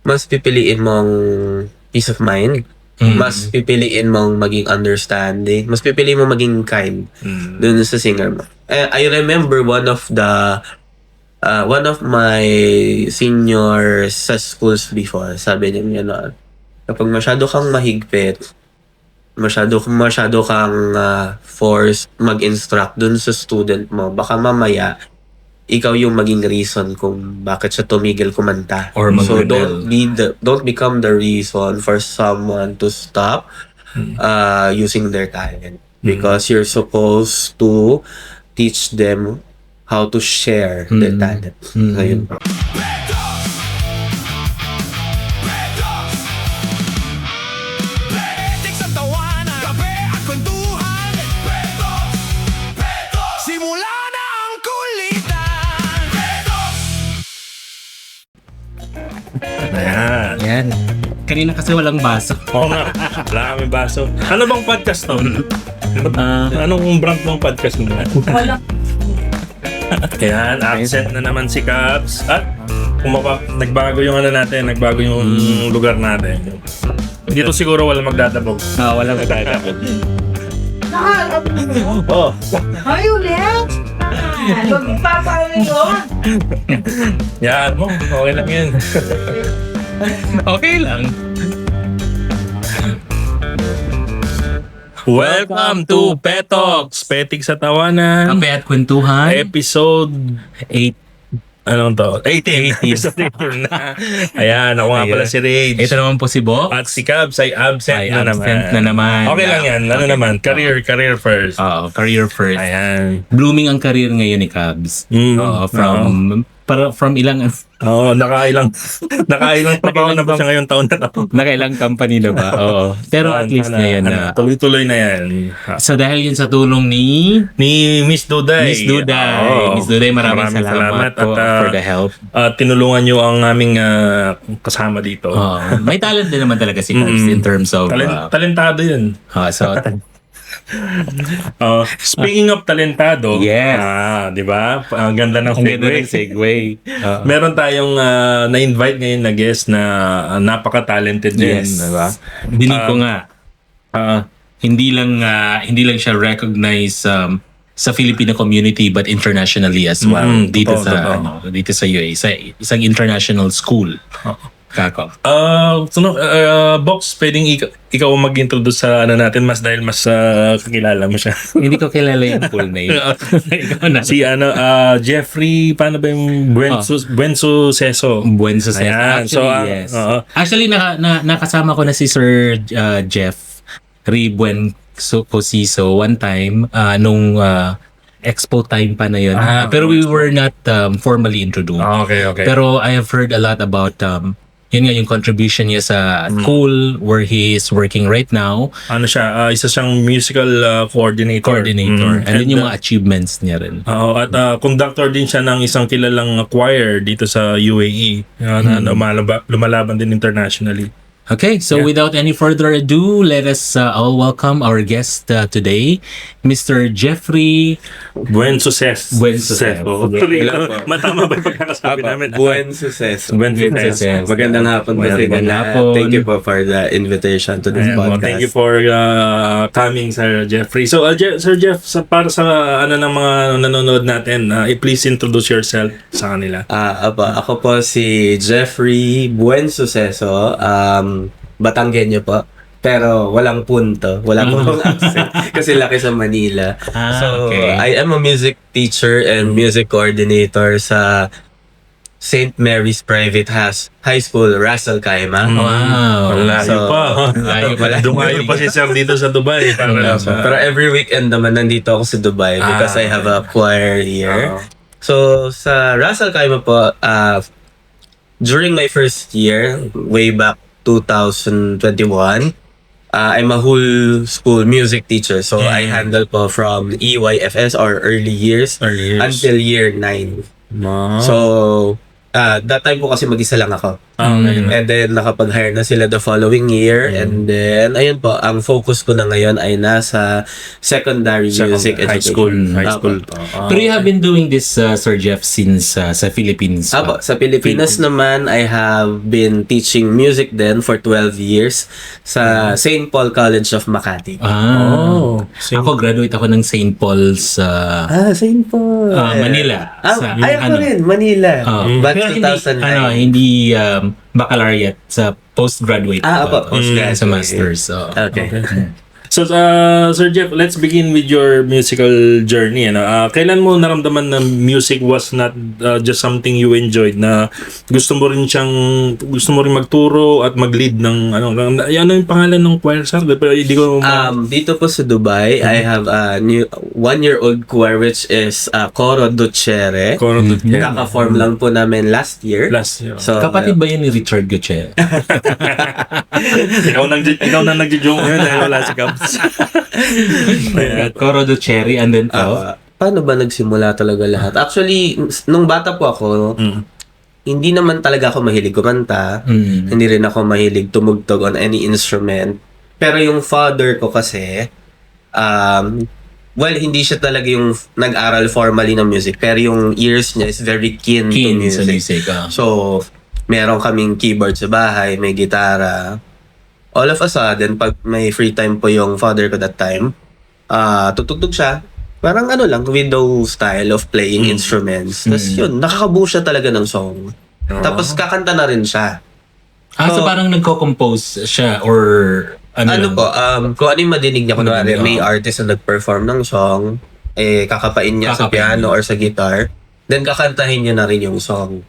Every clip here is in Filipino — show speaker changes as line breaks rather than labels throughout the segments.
mas pipiliin mong peace of mind. Mas pipiliin mong maging understanding. Mas pipiliin mong maging kind dun sa singer mo. I remember one of my seniors sa schools before, sabi niya kapag masyado kang mahigpit, masyado kang forced mag-instruct dun sa student mo, baka mamaya ikaw yung maging reason kung bakit siya tumigil kumanta.
Or
so
mag-rebel.
don't become the reason for someone to stop using their talent, because you're supposed to teach them how to share their talent. So yun po.
Ayan. Kanina kasi walang baso.
Oo nga, wala kami baso. Ano bang podcast to? Anong brand ng podcast mo? Ayan, absent na naman si Caps. At nagbago yung nagbago yung lugar natin. Dito siguro wala magdadabog.
Walang magdadabog.
Oh.
Ay, ulit! Magpaparin yun!
Yan mo, okay lang yan.
Okay lang.
Welcome to Petox! Petik sa Tawanan.
Kape at Kwentuhan.
Episode
8.
Anong to? 18. Episode 18 na. Ayan, ako nga pala si Rage.
Ito naman po si Bo.
At si Cabs ay absent na
na naman.
Okay lang yan. Ano
Okay.
naman? Career first.
Oo, career first.
Ayan.
Blooming ang career ngayon ni Cabs. Oo, from ilang
nakailang trabaho na ba siya ngayong taon na to?
nakailang company na ba? Oo. Pero at least ngayon na.
Tuloy-tuloy na yan.
So dahil yun sa tulong ni
Miss Duday.
Miss Duday.
Oo.
Miss Duday, maraming salamat po
at,
for the help.
Tinulungan niyo ang aming kasama dito.
May talent din naman talaga si Cabs in terms of
Talentado yun. Speaking of talentado,
Yes.
di ba? Ang ganda ng
Ang ganda ng
segue.
segue.
Meron tayong na-invite ngayon na guest na napaka-talented din,
Yes.
di ba?
Believe ko nga. Hindi lang siya recognized sa Filipino community but internationally as well. Dito sa UAE, sa isang international school. Kako.
Box, pwedeng ikaw ang mag-introduce sa natin dahil mas kakilala mo siya.
Hindi ko kilala yung full name. Ikaw na.
Si Jeffrey, paano ba yung Buenso Seso?
Buenso Seso.
Ayan,
Actually, yes. Actually, nakasama ko na si Sir Jeff Buenso Seso one time nung expo time pa na yun. Pero we were not formally introduced.
Okay.
Pero I have heard a lot about yun nga yung contribution niya sa school where he is working right now.
Ano siya, isa siyang musical coordinator.
And then yung mga achievements niya rin.
At conductor din siya ng isang kilalang choir dito sa UAE. Na lumalaban din internationally.
Okay, so without any further ado, let us all welcome our guest today, Mr. Jeffrey
Buenso Seso. Matama ba yung pagkakasabi namin?
Buenso Seso.
Seso.
Magandang hapon po. Thank you po for the invitation to this podcast.
Thank you for coming, Sir Jeffrey. So, Sir Jeff, para sa ng mga nanonood natin, please introduce yourself sa kanila.
Ako po si Jeffrey Buenso Seso. Batanggenyo po. Pero walang punto. Wala pong accent. Kasi laki sa Manila.
Okay.
I am a music teacher and music coordinator sa St. Mary's Private High School, Ras Al Khaimah.
Wow.
Layo pa. Dumayo pa si Sir dito sa Dubai.
Pero every weekend naman nandito ako sa Dubai because I have a choir here. So, sa Ras Al Khaimah po, during my first year, way back 2021, I'm a whole school music teacher. So I handle po from EYFS or early years until year 9. So that time po kasi mag-isa lang ako. And then nakapag-hire na sila the following year. And then, ayun po, ang focus ko na ngayon ay nasa secondary music
high
education.
school. High
Apo.
school.
Pero you have been doing this, Sir Jeff, since sa Philippines.
Apo, sa Pilipinas naman, I have been teaching music then for 12 years sa St. Paul College of Makati.
Ako, graduate ako ng St. Paul's
St. Paul.
Manila.
Ay, ako rin, Manila. Batch
Pero
2009.
hindi baccalaureate sa postgraduate.
Apo, postgraduate.
Sa master's.
Okay.
So, Sir Jeff, let's begin with your musical journey. Kailan mo naramdaman na music was not just something you enjoyed, na gusto mo rin magturo at mag-lead ng ano yung pangalan ng choir, sir? Pero hindi ko
Dito po sa Dubai, I have a new 1-year-old choir which is Coro Ducere. Kaka-form lang po namin last year. So,
Kapatid ba yun ni Richard Gutierrez?
ikaw nang nagjo-joke ngayon dahil wala si Caps.
Coro do Cherry and then
paano ba nagsimula talaga lahat? Actually, nung bata po ako, hindi naman talaga ako mahilig kumanta. Hindi rin ako mahilig tumugtog on any instrument. Pero yung father ko kasi, well, hindi siya talaga yung nag-aral formally ng music. Pero yung ears niya is very keen to
sa
music.
music.
So, meron kaming keyboard sa bahay, may gitara. All of a sudden, pag may free time po yung father ko that time, tutugtog siya. Parang ano lang, widow style of playing instruments. Tapos yun, nakakabuo siya talaga ng song. Tapos kakanta na rin siya.
So parang nagko-compose siya or
Ano po, kung ano yung madinig niya, kunwari may artist na nag-perform ng song, kakapain niya sa piano or sa guitar, then kakantahin niya na rin yung song.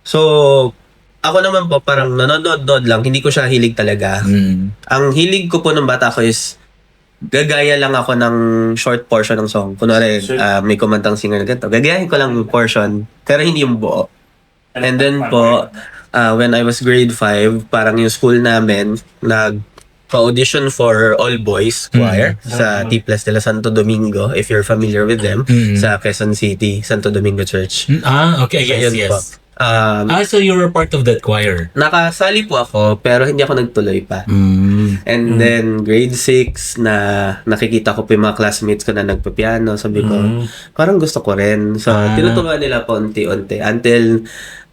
So, ako naman po, parang nanonood lang, hindi ko siya hilig talaga. Ang hilig ko po ng bata ko is, gagaya lang ako ng short portion ng song. Kunwari, may kumantang singer na ganito, gagayahin ko lang yung portion, pero hindi yung buo. And then po, when I was grade 5, parang yung school namin, pa-audition for all boys choir sa T+ de la Santo Domingo, if you're familiar with them, sa Quezon City, Santo Domingo Church.
Okay, yes.
Ayun po.
So you were part of that choir?
Nakasali po ako, pero hindi ako nagtuloy pa. And then, grade 6, na nakikita ko po yung mga classmates ko na nagpapiano, sabi ko, parang gusto ko rin. So, tinuturuan nila po unti-unti until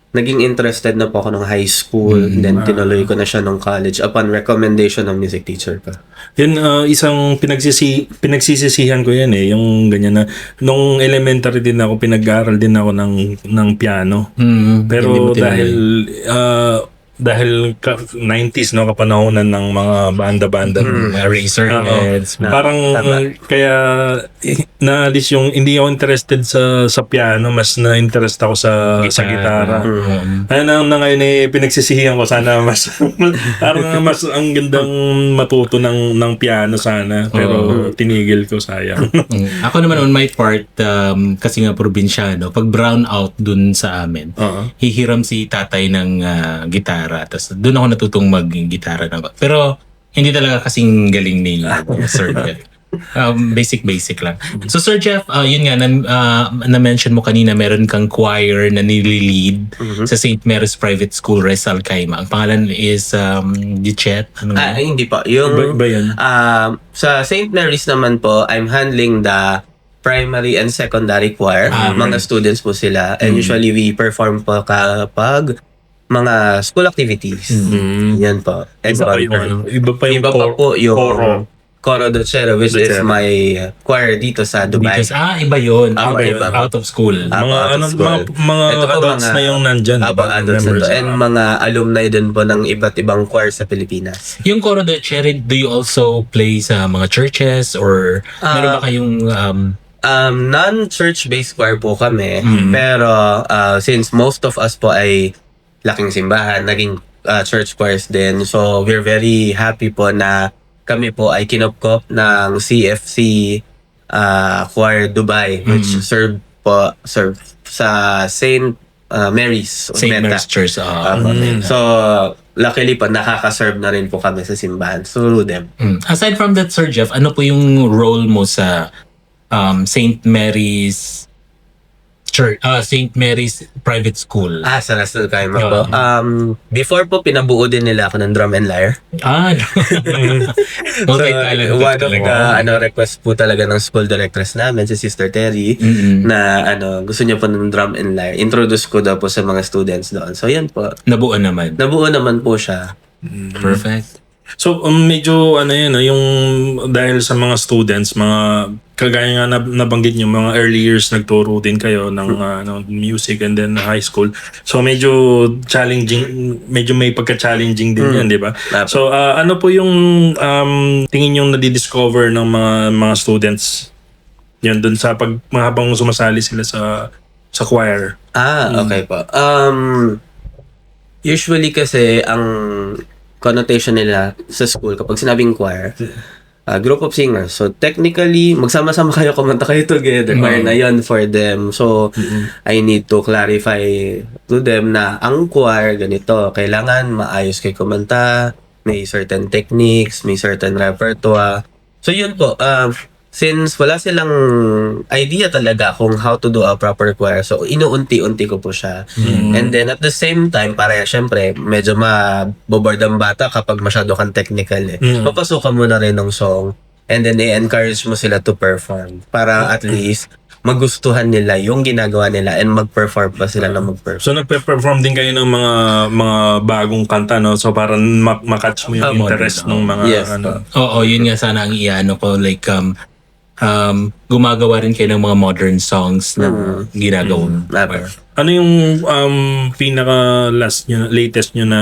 naging interested na po ako nung high school, then tinuloy ko na siya nung college upon recommendation ng music teacher ko.
Yun, isang pinagsisisihan ko yan yung ganyan na, nung elementary din ako, pinag-aaral din ako ng piano. Pero dahil 90s, no, kapanahonan ng mga banda-banda.
Razorheads.
Parang kaya naalis yung hindi ako interested sa piano, mas na-interest ako sa gitara. Kaya na ngayon pinagsisihan ko, sana mas parang mas ang gandang matuto ng piano sana, pero tinigil ko, sayang.
Ako naman on my part, kasi nga probinsyano, pag brown out dun sa amin, hihiram si tatay ng gitara. Tapos doon ako natutong mag-gitara na ba. Pero hindi talaga kasing galing ni Sir Jeff. Basic lang. So Sir Jeff, yun nga, na-mention mo kanina, meron kang choir na nili-lead sa St. Mary's Private School, Rizal Caima. Ang pangalan is Dichet.
Hindi po. Yung,
ba yan?
Sa St. Mary's naman po, I'm handling the primary and secondary choir. Mga students po sila. And usually we perform po kapag mga school activities. Yan po.
Iba pa
yung Coro Ducere, which is my choir dito sa Dubai.
Iba yun.
Iba.
Out of school.
Mga adults na yung nandyan.
Adults na to. And mga alumni din po ng iba't ibang choir sa Pilipinas.
Yung Coro Ducere, do you also play sa mga churches or meron ba kayong
non-church-based choir po kami. Pero since most of us po ay laking simbahan, naging church choirs din. So, we're very happy po na kami po ay kinupkop ng CFC Choir Dubai, which serve sa St. Mary's.
St. Mary's Church?
So, luckily po, nakaka-serve na rin po kami sa simbahan through them.
Aside from that, Sir Jeff, ano po yung role mo sa St. Mary's St. Mary's Private School.
Sa Russell Kaima po. Before po, pinabuo din nila ako ng drum and lyre. So, one of the request po talaga ng school directors namin, si Sister Terry, na gusto niya po ng drum and lyre. Introduce ko daw po sa mga students doon. So, yan po.
Nabuo naman.
Nabuo naman po siya.
Perfect.
So, medyo yung dahil sa mga students, mga kagaya nga nabanggit nyo, mga early years nagturo din kayo ng music and then high school. So, medyo challenging, medyo may pagka-challenging din yan, di ba? So, ano po yung tingin yung nadidiscover ng mga students yan dun sa habang sumasali sila sa choir?
Okay po. Usually kasi ang connotation nila sa school kapag sinabing choir, group of singers. So technically, magsama-sama kayo, kumanta kayo together. Choir na yun for them. So I need to clarify to them na ang choir ganito, kailangan maayos kayo kumanta, may certain techniques, may certain repertoire. So yun po, since wala silang idea talaga kung how to do a proper choir, so inuunti-unti ko po siya. And then at the same time, para syempre, medyo maboboard ang bata kapag masyado kang technical papasukan mo na rin ng song and then i-encourage mo sila to perform para at least magustuhan nila yung ginagawa nila and mag-perform pa sila na mag-perform.
So nagpe-perform din kayo ng mga bagong kanta, no? So para makatch mo yung interest ng mga
Oo, yun nga sana ang iano ko, like gumagawa rin kayo ng mga modern songs na ginagawa.
Ano yung pinaka latest nyo na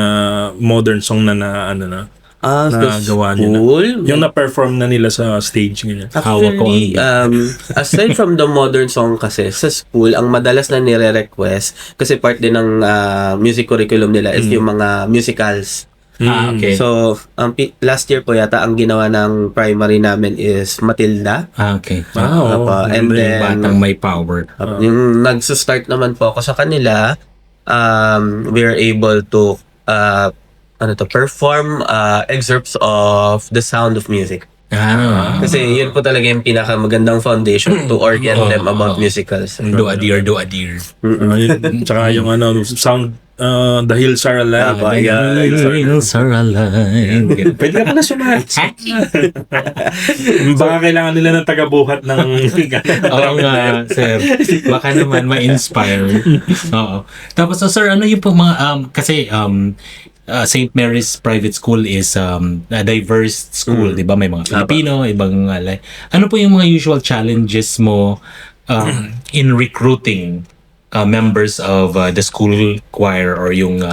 modern song na nagawa nyo na? Yung na-perform na nila sa stage ganyan.
Actually, aside from the modern song kasi, sa school, ang madalas na nire-request, kasi part din ng music curriculum nila is yung mga musicals.
Okay.
So, last year po yata, ang ginawa ng primary namin is Matilda.
Okay.
And then,
batang may power.
Yung nagsa-start naman po ako sa kanila, we are able to perform excerpts of The Sound of Music. Kasi yun po talaga yung pinakamagandang foundation to orient them about musicals.
Do a dear.
Tsaka yung sound, The Hills Are Alive.
The hills are alive.
Pwede ka pala sumahat. Baka kailangan nila ng tagabuhat ng
Oo nga, sir. Baka naman ma-inspire. Oo. Tapos, sir, ano yung po mga, kasi, St. Mary's Private School is a diverse school, di ba? May mga Filipino, ibang ano po yung mga usual challenges mo in recruiting members of the school choir or yung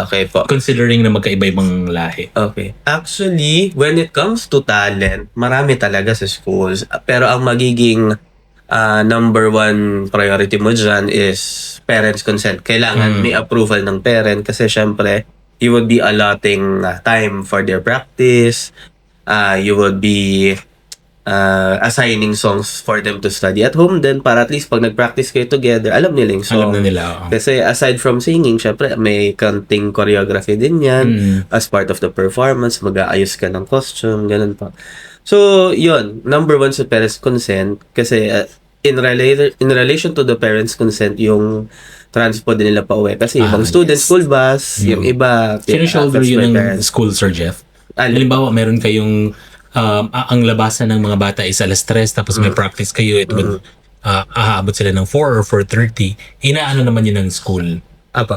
okay po.
considering na magkaiba-ibang lahi?
Okay. Actually, when it comes to talent, marami talaga sa schools. Pero ang magiging number one priority mo dyan is parents' consent. Kailangan may approval ng parent kasi syempre, you would be allotting time for their practice. You would be assigning songs for them to study at home then para at least pag nag-practice kayo together, alam nila yung song.
Alam na nila.
Kasi aside from singing, syempre may kanting choreography din yan as part of the performance. Mag-aayos ka ng costume, ganun pa. So, yun. Number one sa parents' consent kasi in relation to the parents' consent, yung transport din nila pa uwi. Kasi ibang students, school bus, yung iba...
Sino-shoulder yun ng school, Sir Jeff? Halimbawa, meron kayong ang labasan ng mga bata is alas 3 tapos may practice kayo, it would aabot sila ng 4 or 4:30. Inaano naman yun ng school?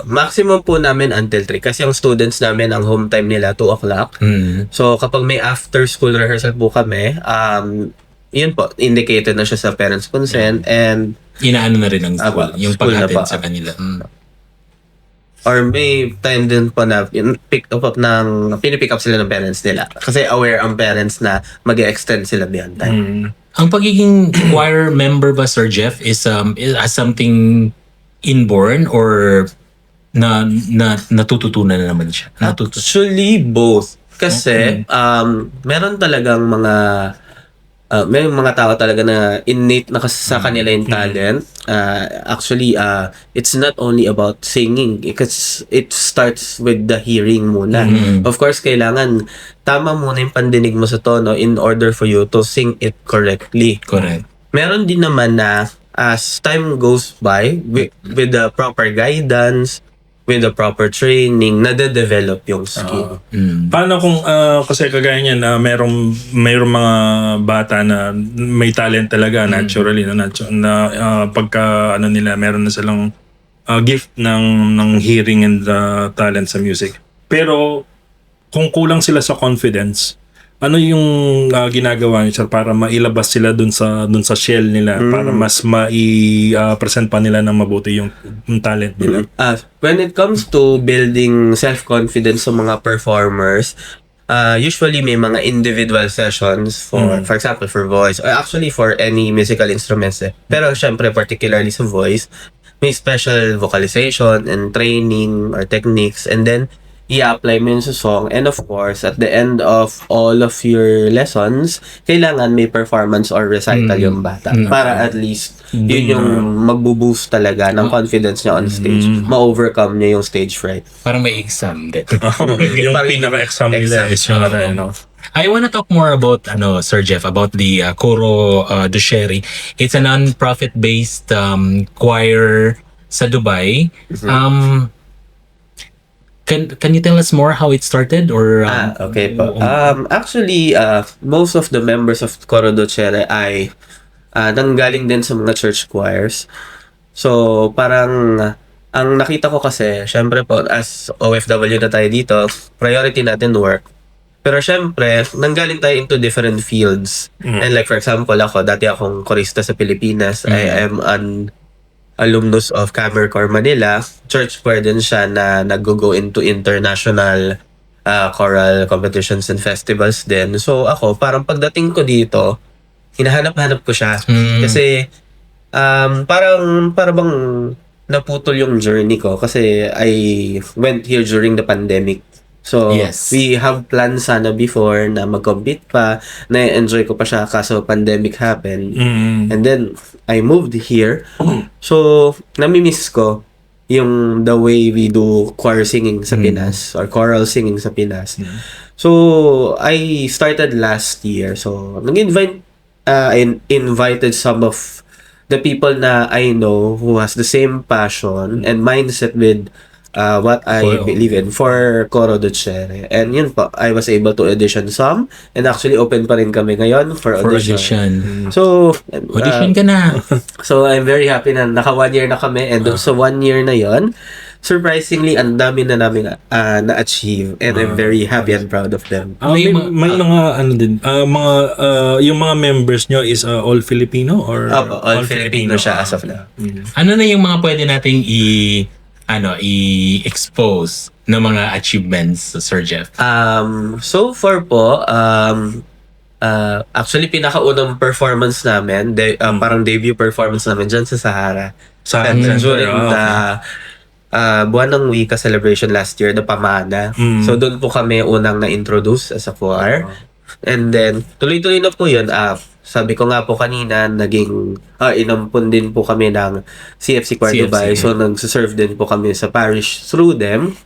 Maximum po namin until 3 kasi ang students namin, ang home time nila 2 o'clock. So kapag may after school rehearsal po kami, yun po, indicated na siya sa parents' consent and
inaano na rin ng school, yung pag-attend sa kanila.
Or may time din po na pinipick up sila ng parents nila. Kasi aware ang parents na mag-extend sila beyond time.
Ang pagiging choir member ba, Sir Jeff, is something inborn or natututunan na naman siya?
Actually, both. Kasi meron talagang may mga tao talaga na innate na kasi sa kanila yung talent. Actually, it's not only about singing because it starts with the hearing muna. Of course, kailangan tama muna yung pandinig mo sa tono in order for you to sing it correctly.
Correct.
Meron din naman na as time goes by, with the proper guidance, with the proper training, nade-develop yung skill.
Paano kung kasi kagaya niyan na mayroong mga bata na may talent talaga naturally na pagka ano nila meron na silang gift ng hearing and talent sa music. Pero kung kulang sila sa confidence, ano yung ginagawa niyo sir para mailabas sila dun sa shell nila para mas present pa nila ng mabuti yung talent nila?
When it comes to building self-confidence sa mga performers, usually may mga individual sessions for example, for voice, or actually for any musical instruments. Pero syempre, particularly sa voice, may special vocalization and training or techniques, and then i-apply mo yun sa song. And of course, at the end of all of your lessons, kailangan may performance or recital yung bata. Para at least, yun yung magbo-boost talaga ng confidence niya on stage. Ma-overcome niya yung stage fright.
Parang may exam din.
Yung pinaka-exam nila is yung
I want to talk more about Sir Jeff, about the Coro de Sherry. It's a non-profit-based choir sa Dubai. Can you tell us more how it started or
okay po. Actually, most of the members of Coro de Sherry ay nanggaling din sa mga church choirs. So, parang ang nakita ko kasi, syempre po, as OFW na tayo dito, priority natin work. Pero syempre, nanggaling tayo into different fields. And like for example, dati akong korista sa Pilipinas. I am an alumnus of Camercorp Manila. Church choir din siya na nag-go into international choral competitions and festivals din. So ako, parang pagdating ko dito, hinahanap-hanap ko siya. Kasi parang bang naputol yung journey ko kasi I went here during the pandemic. So,
Yes.
we have plans sana before na mag-compete pa. Na-enjoy ko pa siya kaso pandemic happened. And then, I moved here. So, nami-miss ko yung the way we do choir singing sa Pinas or choral singing sa Pinas. So, I started last year. So, I invited some of the people na I know who has the same passion and mindset with what I believe in for Coro de Sherry. And yun po, I was able to audition some and actually open pa rin kami ngayon for audition. So,
audition ka na.
So, I'm very happy na naka 1 year na kami and sa 1 year na yon, surprisingly, ang dami na namin na-achieve and I'm very happy and proud of them.
May mga ano din, yung mga members nyo is all Filipino or
all Filipino siya as of now.
Ano na yung mga pwede nating i-expose ng mga achievements, Sir Jeff?
So far po, actually pinakaunang performance namin, parang debut performance namin dyan sa Sahara. During the Buwan ng Wika celebration last year, the Pamana. So doon po kami unang na-introduce as a choir. And then, tuloy-tuloy na po yun. Sabi ko nga po kanina, naging inampun din po kami ng CFC Choir Dubai. So, nagsaserve din po kami sa parish through them.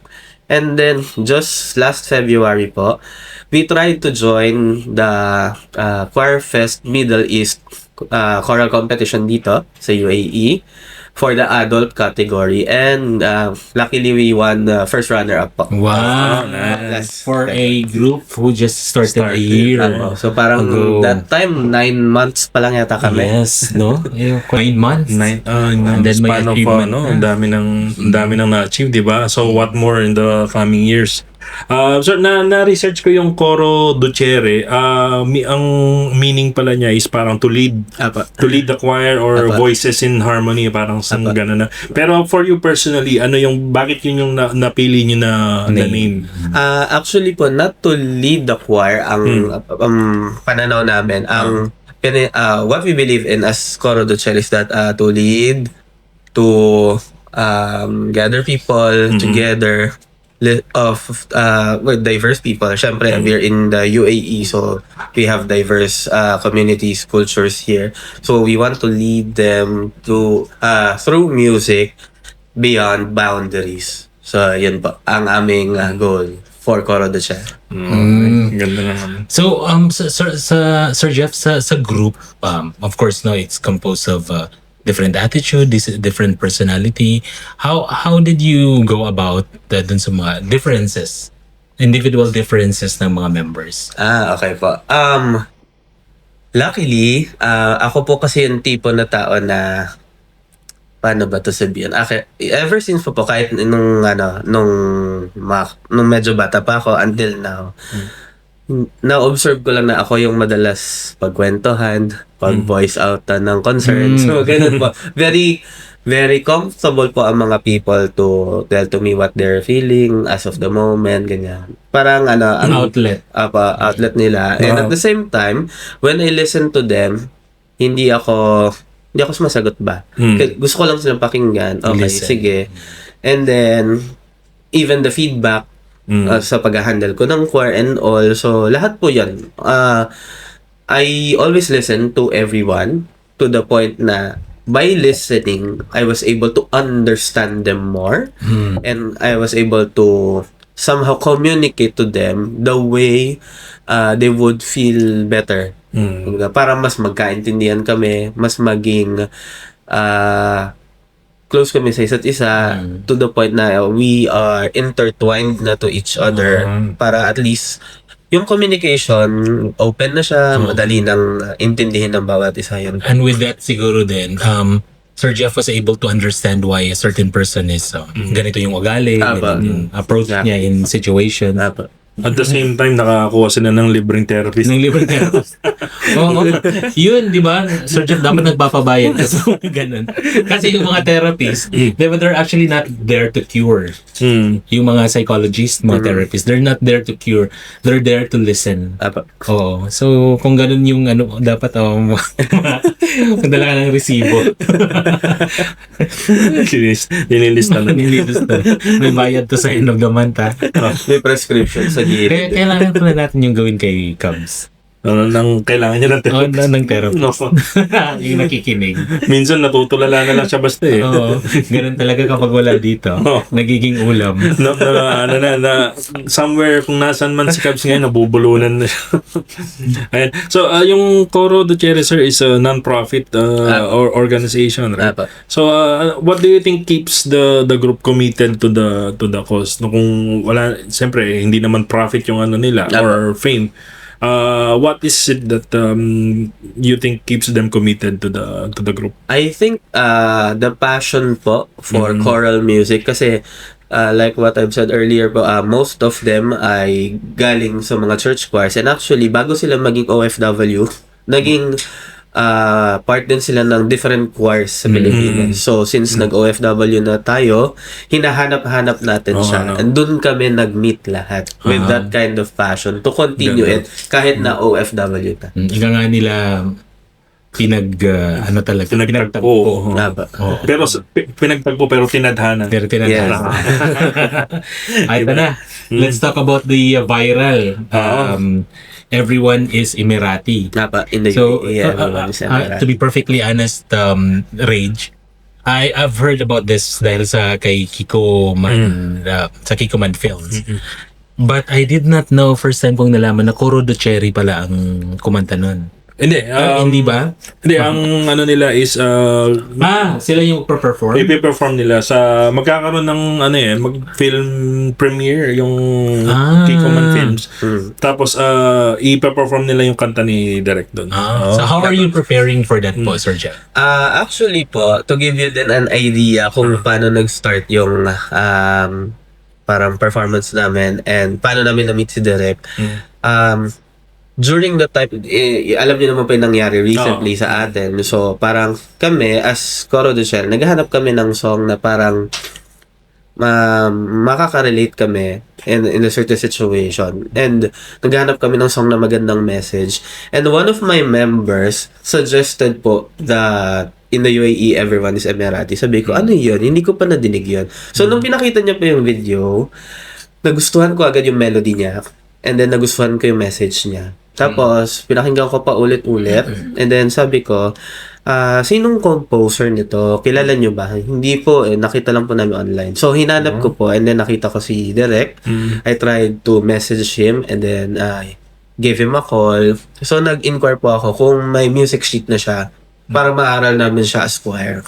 And then, just last February po, we tried to join the Choir Fest Middle East choral competition dito sa UAE for the adult category. And luckily, we won the first runner-up po.
Wow!
Nice.
For a group who just started a year.
So parang that time, 9 months pa lang yata kami.
Yes, no? 9 months.
And
then may achievement.
Ang dami nang na-achieve, di ba? So what more in the coming years? So na-research ko yung Coro de Sherry. Ang meaning pala niya is parang to lead the choir or voices in harmony, parang gano'n na. Pero for you personally, bakit yun yung napili niyo na name?
Actually po, not to lead the choir ang pananaw namin. What we believe in as Coro de Sherry is that to lead, to gather people together with diverse people. Syempre, we're in the UAE, so we have diverse communities, cultures here. So we want to lead them to through music beyond boundaries. So yun po ang aming goal for Coro de Sherry.
Ganda naman.
So, Sir Jeff, sa group, of course, no, it's composed of different attitude, different personality. How did you go about dun sa mga differences, individual differences ng mga members?
Okay po. Luckily, ako po kasi yung tipo na tao na paano ba to sabihin? Ever since po kahit nung medyo bata pa ako until now, na-observe ko lang na ako yung madalas pagkwentuhan, pag-voice out ng concerns. So, ganun po. Very, very comfortable po ang mga people to tell to me what they're feeling as of the moment, ganyan. Parang
An outlet.
Outlet nila. And at the same time, when I listen to them, hindi ako sumasagot ba? Gusto ko lang silang pakinggan. Okay,
Listen.
sige. And then, even the feedback sa pag-handle ko ng choir and all. So, lahat po yan. I always listen to everyone to the point na by listening, I was able to understand them more and I was able to somehow communicate to them the way they would feel better. Para mas magkaintindihan kami, mas maging close kami sa isa't isa to the point na we are intertwined na to each other para at least yung communication open na siya, madali nang intindihin ng bawat isa yun.
And with that siguro din, Sir Jeff was able to understand why a certain person is ganito yung ugali, ganito yung approach niya in situation.
At the same time, nakakuha sila ng libreng therapist.
Ng libre therapist. Oo. Yun, di ba? Sir Jeff, dapat nagpapabayad ka sa ganun. Kasi yung mga therapists, they're actually not there to cure. Yung mga psychologists, mga therapists, they're not there to cure. They're there to listen. Oo. So, kung ganun yung dapat, magdala ka ng resibo.
Nililista na.
Nililista. May bayad to sa end of the month, ha?
May prescription sa gilid.
Kailangan pala natin yung gawin kay Cubs.
Kailangan niya ng therapist.
Ng therapist. Yung nakikinig.
Minsan natutulala na lang siya basta eh.
Oo. Ganun talaga kapag wala dito. Nagiging ulam.
Somewhere kung nasan man si Cubs ngayon, nabubulunan na siya. Ayan. So, yung Coro Ducere, sir, is a non-profit or organization, right? So, what do you think keeps the group committed to the cause? No, kung wala, siyempre, hindi naman profit yung nila or fame. What is it that you think keeps them committed to the group?
I think the passion po for choral music kasi like what I've said earlier po, most of them ay galing sa mga church choirs and actually bago sila maging OFW, naging part din sila ng different choirs sa Pilipinas. So, since nag-OFW na tayo, hinahanap-hanap natin siya. And dun kami nag-meet lahat with that kind of passion to continue it kahit na OFW na.
Ika nga nila pinagtagpo.
Pero pinagtagpo pero tinadhana.
Pero tinadhana. Ay, ito na. Let's talk about the viral. Everyone is Emirati.
In the UAE, everyone is Emirati.
To be perfectly honest, Rage, I've heard about this dahil sa kay Kiko Man, sa Kiko Man Films. But I did not know first time kong nalaman na Coro Ducere pala ang kumanta nun.
Hindi.
Hindi ba?
Hindi, ang nila is
sila yung perform?
ipi-perform nila sa magkakaroon ng mag-film premiere yung Kiko Man Films. Tapos ipi-perform nila yung kanta ni Direk doon.
So how are you preparing for that po, Sir Jeff?
Actually po, to give you then an idea kung paano nag-start yung parang performance namin and paano namin na-meet si Direk. During the time, alam niyo naman pa yung nangyari recently sa atin. So, parang kami, as Coro Ducere, naghahanap kami ng song na parang makaka-relate kami in a certain situation. And naghahanap kami ng song na magandang message. And one of my members suggested po that in the UAE, everyone is Emirati. Sabi ko, ano yun? Hindi ko pa nadinig yun. So, nung pinakita niya pa yung video, nagustuhan ko agad yung melody niya. And then, nagustuhan ko yung message niya. Tapos, pinakinggan ko pa ulit-ulit. And then, sabi ko, sinong composer nito? Kilala nyo ba? Hindi po, nakita lang po namin online. So, hinanap ko po and then nakita ko si Direk. I tried to message him and then gave him a call. So, nag-inquire po ako kung may music sheet na siya para maaral namin siya as choir.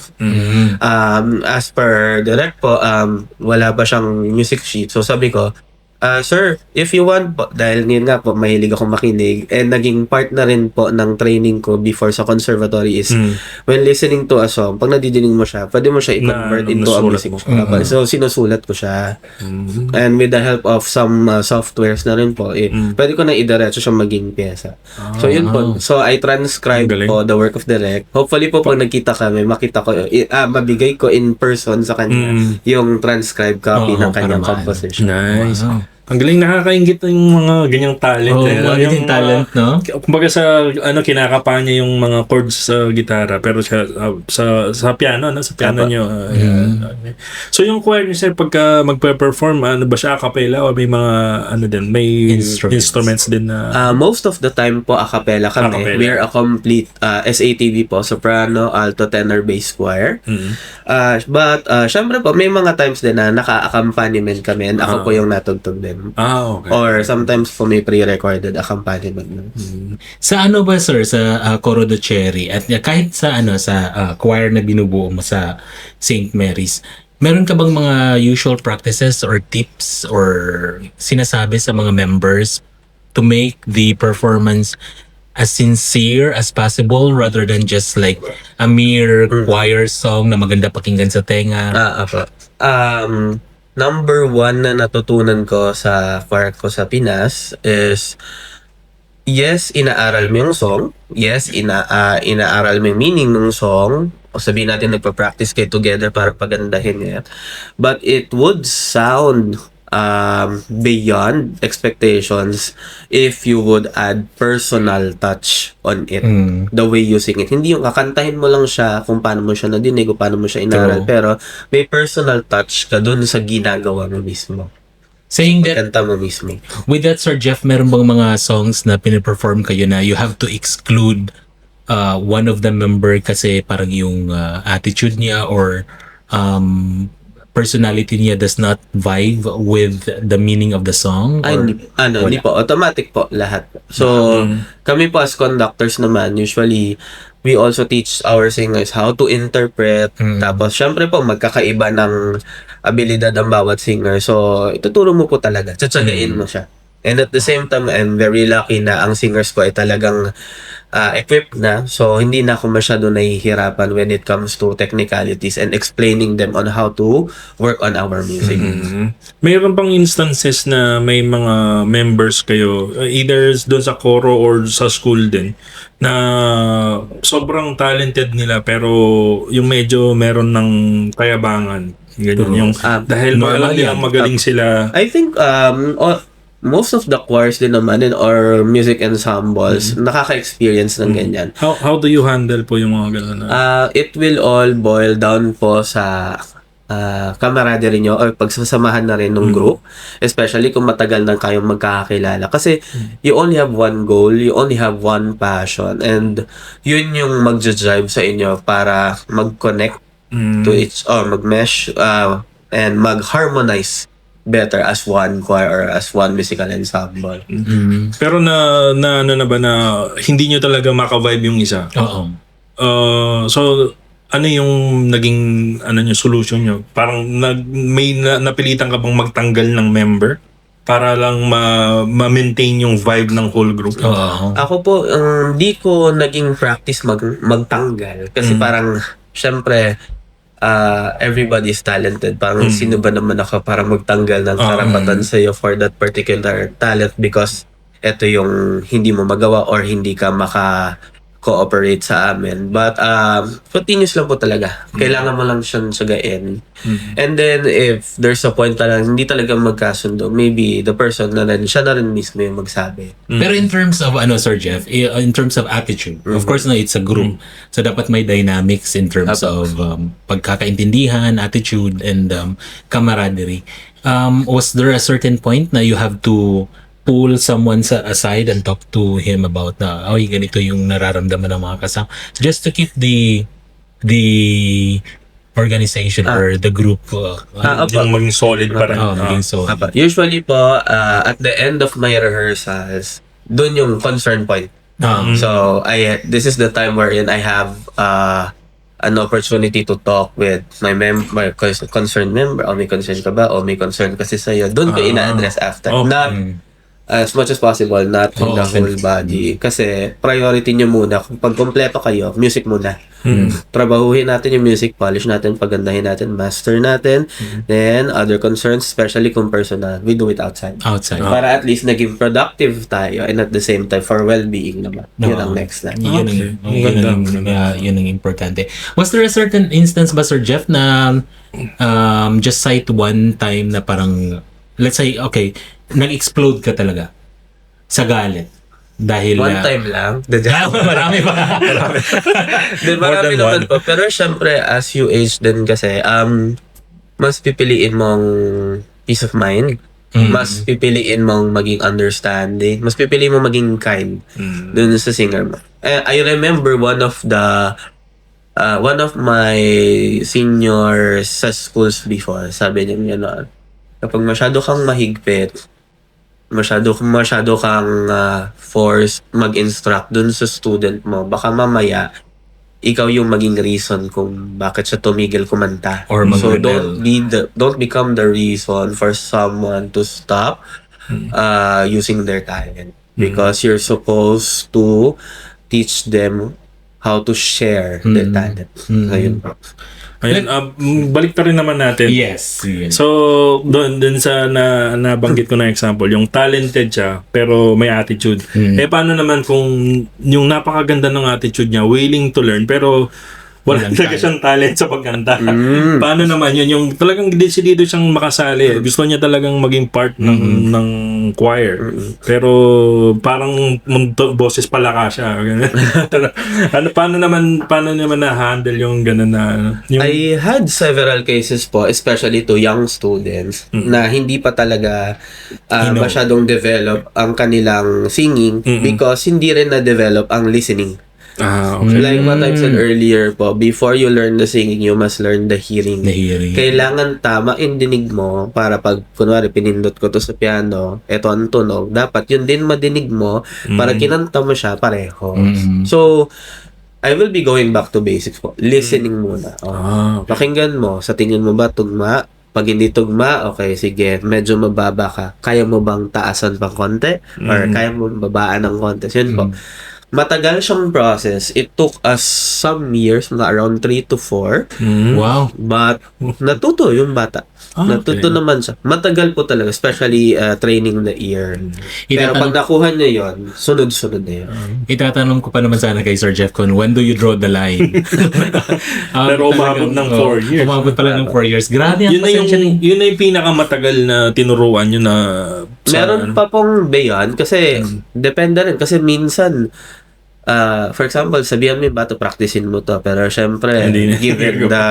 As per direct po, wala pa siyang music sheet. So sabi ko, sir, if you want po, dahil ngayon nga po, mahilig akong makinig, and naging part na rin po ng training ko before sa conservatory is, when listening to a song, pag nadidinig mo siya, pwede mo siya i-convert into a music. So, sinusulat ko siya. And with the help of some softwares na rin po, pwede ko na idiretso siya maging pyesa. So, yun po. So, I transcribe po the work of the rec. Hopefully po, pag nagkita kami, makita ko, mabigay ko in person sa kanya yung transcribe copy ng kanyang composition.
Nice. Ang galing, nakakaingit yung mga ganyang talent.
Yung talent, no?
Kumbaga sa kinakapa niya yung mga chords sa gitara, pero siya sa piano, sa piano niyo. So yung choir niyo, sir, pagka magpe-perform, ano ba siya, a cappella o may mga may instruments din na
most of the time po a cappella kami.
A cappella.
We are a complete SATB po, soprano, alto, tenor, bass choir. But syempre po may mga times din na naka-accompaniment kami, and ako po yung natugtog din.
okay.
Or sometimes po may pre-recorded accompaniment.
Sa ano ba, sir, sa Coro de Cherry, at kahit sa choir na binubuo mo sa St. Mary's, meron ka bang mga usual practices or tips or sinasabi sa mga members to make the performance as sincere as possible rather than just like a mere choir song na maganda pakinggan sa tenga?
Number one na natutunan ko sa choir ko sa Pinas is, yes, inaaral mo yung song. Yes, inaaral mo yung meaning ng song. O sabihin natin, nagpa-practice kayo together para pagandahin niya. But it would sound beyond expectations if you would add personal touch on it. The way you sing it. Hindi yung kakantahin mo lang siya kung paano mo siya nadinig o paano mo siya inaral. Pero may personal touch ka dun sa ginagawa mo mismo.
Saying that,
Kanta mo mismo.
with that, Sir Jeff, meron bang mga songs na piniperform kayo na you have to exclude one of the member kasi parang yung attitude niya or personality niya does not vibe with the meaning of the song?
Ay, hindi po. Automatic po lahat. So, kami po as conductors naman, usually, we also teach our singers how to interpret. Tapos, syempre po, magkakaiba ng abilidad ang bawat singer. So, ituturo mo po talaga. Tsatsagain mo siya. And at the same time, I'm very lucky na ang singers ko ay talagang equipped na. So, hindi na ako masyado nahihirapan when it comes to technicalities and explaining them on how to work on our music.
Mayroon bang instances na may mga members kayo, either doon sa coro or sa school din, na sobrang talented nila pero yung medyo meron ng kayabangan? Ganyan yung, dahil alam nilang magaling sila.
I think, most of the choirs din naman or music ensembles nakaka-experience ng ganyan.
How do you handle po yung mga gano'n?
It will all boil down po sa camaraderie nyo or pagsasamahan na rin ng group, especially kung matagal na kayong magkakakilala. Kasi you only have one goal, you only have one passion, and yun yung magja-drive sa inyo para mag-connect to each or mag-mesh and mag-harmonize better as one choir or as one musical ensemble.
Pero na ano na ba na hindi nyo talaga maka-vibe yung isa?
Oo.
So ano yung naging solution nyo? Parang may napilitan ka bang magtanggal ng member para lang ma-maintain yung vibe ng whole group?
Ako po, di ko naging practice magtanggal kasi parang syempre everybody is talented. Parang sino ba naman ako para magtanggal ng karapatan sa'yo for that particular talent because ito yung hindi mo magawa or hindi ka maka-cooperate sa amin. But continuous lang po talaga. Kailangan mo lang siyang sagain. And then if there's a point talaga hindi talaga magkasundo, maybe the person na rin, siya na rin mismo yung magsabi.
Pero in terms of Sir Jeff, in terms of attitude, of course na it's a group. So dapat may dynamics in terms of pagkakaintindihan, attitude, and camaraderie. Was there a certain point na you have to pull someone aside and talk to him about ganito yung nararamdaman ng mga kasama, just to keep the organization or the group
yung maging solid pa rin.
maging solid.
Usually po, at the end of my rehearsals, doon yung concern point. So this is the time wherein I have an opportunity to talk with my concerned member. May concern ka ba? May concern kasi sa'yo. Doon ko ina-address after. Not as much as possible, not in the whole body. Kasi priority nyo muna. Pag kompleto kayo, music muna. Trabahuhin natin yung music, polish natin, pagandahin natin, master natin. Then, other concerns, especially kung personal, we do it outside. Para at least naging productive tayo and at the same time, for well-being naman. Yun ang next step.
Yun ang importante. Was there a certain instance ba, Sir Jeff, na just cite one time na parang, let's say, okay, nag-explode ka talaga sa galit? Dahil
One time lang.
marami ba?
Marami naman po. Pero syempre, as you age din kasi, mas pipiliin mong peace of mind. Mas pipiliin mong maging understanding. Mas pipiliin mong maging kind dun sa singer mo. I remember one of my seniors sa schools before, sabi niya, kapag masyado kang mahigpit, masyado kang forced mag-instruct dun sa student mo, baka mamaya ikaw yung maging reason kung bakit siya tumigil kumanta.
Or
so don't become the reason for someone to stop using their talent, because you're supposed to teach them how to share their talent. Ayun po.
Ayun, balik rin naman natin.
Yes.
So, doon sa nabanggit ko na example, yung talented siya, pero may attitude. Paano naman kung yung napakaganda ng attitude niya, willing to learn, pero wala talaga siyang talent sa pagkanta. Paano naman yun? Yung talagang decidido siyang makasali. Gusto niya talagang maging part ng choir. Pero parang boses palaka siya. Paano naman na-handle yung gano'n na...
I had several cases po, especially to young students, na hindi pa talaga masyadong develop ang kanilang singing because hindi rin na-develop ang listening.
Okay.
Like what I've said earlier po, before you learn the singing, you must learn the hearing. Kailangan tama yung dinig mo para pag, kunwari, pinindot ko to sa piano, eto ang tunog, dapat yun din madinig mo para kinanta mo siya pareho. So, I will be going back to basics po. Listening muna. Pakinggan mo, sa tingin mo ba tugma? Pag hindi tugma, okay, sige, medyo mababa ka. Kaya mo bang taasan pang konti? Or kaya mo babaan ng konti? Yun po. Matagal siyang process. It took us some years, mga around 3 to 4.
Wow.
But natuto yung bata. Natuto naman siya. Matagal po talaga, especially training the ear. Pero pag nakuha niya yon, sunod-sunod na yun.
Itatanong ko pa naman sana kay Sir Jeff kung when do you draw the line?
Pero umabot ng 4 years.
Umabot pala ng 4 years. Grabe ang pasensya
yun na yung pinakamatagal na tinuruan yun na...
Meron pa pong beyond kasi depende rin. Kasi minsan, for example, sabihan mo yung bato, practicein mo to. Pero syempre, given the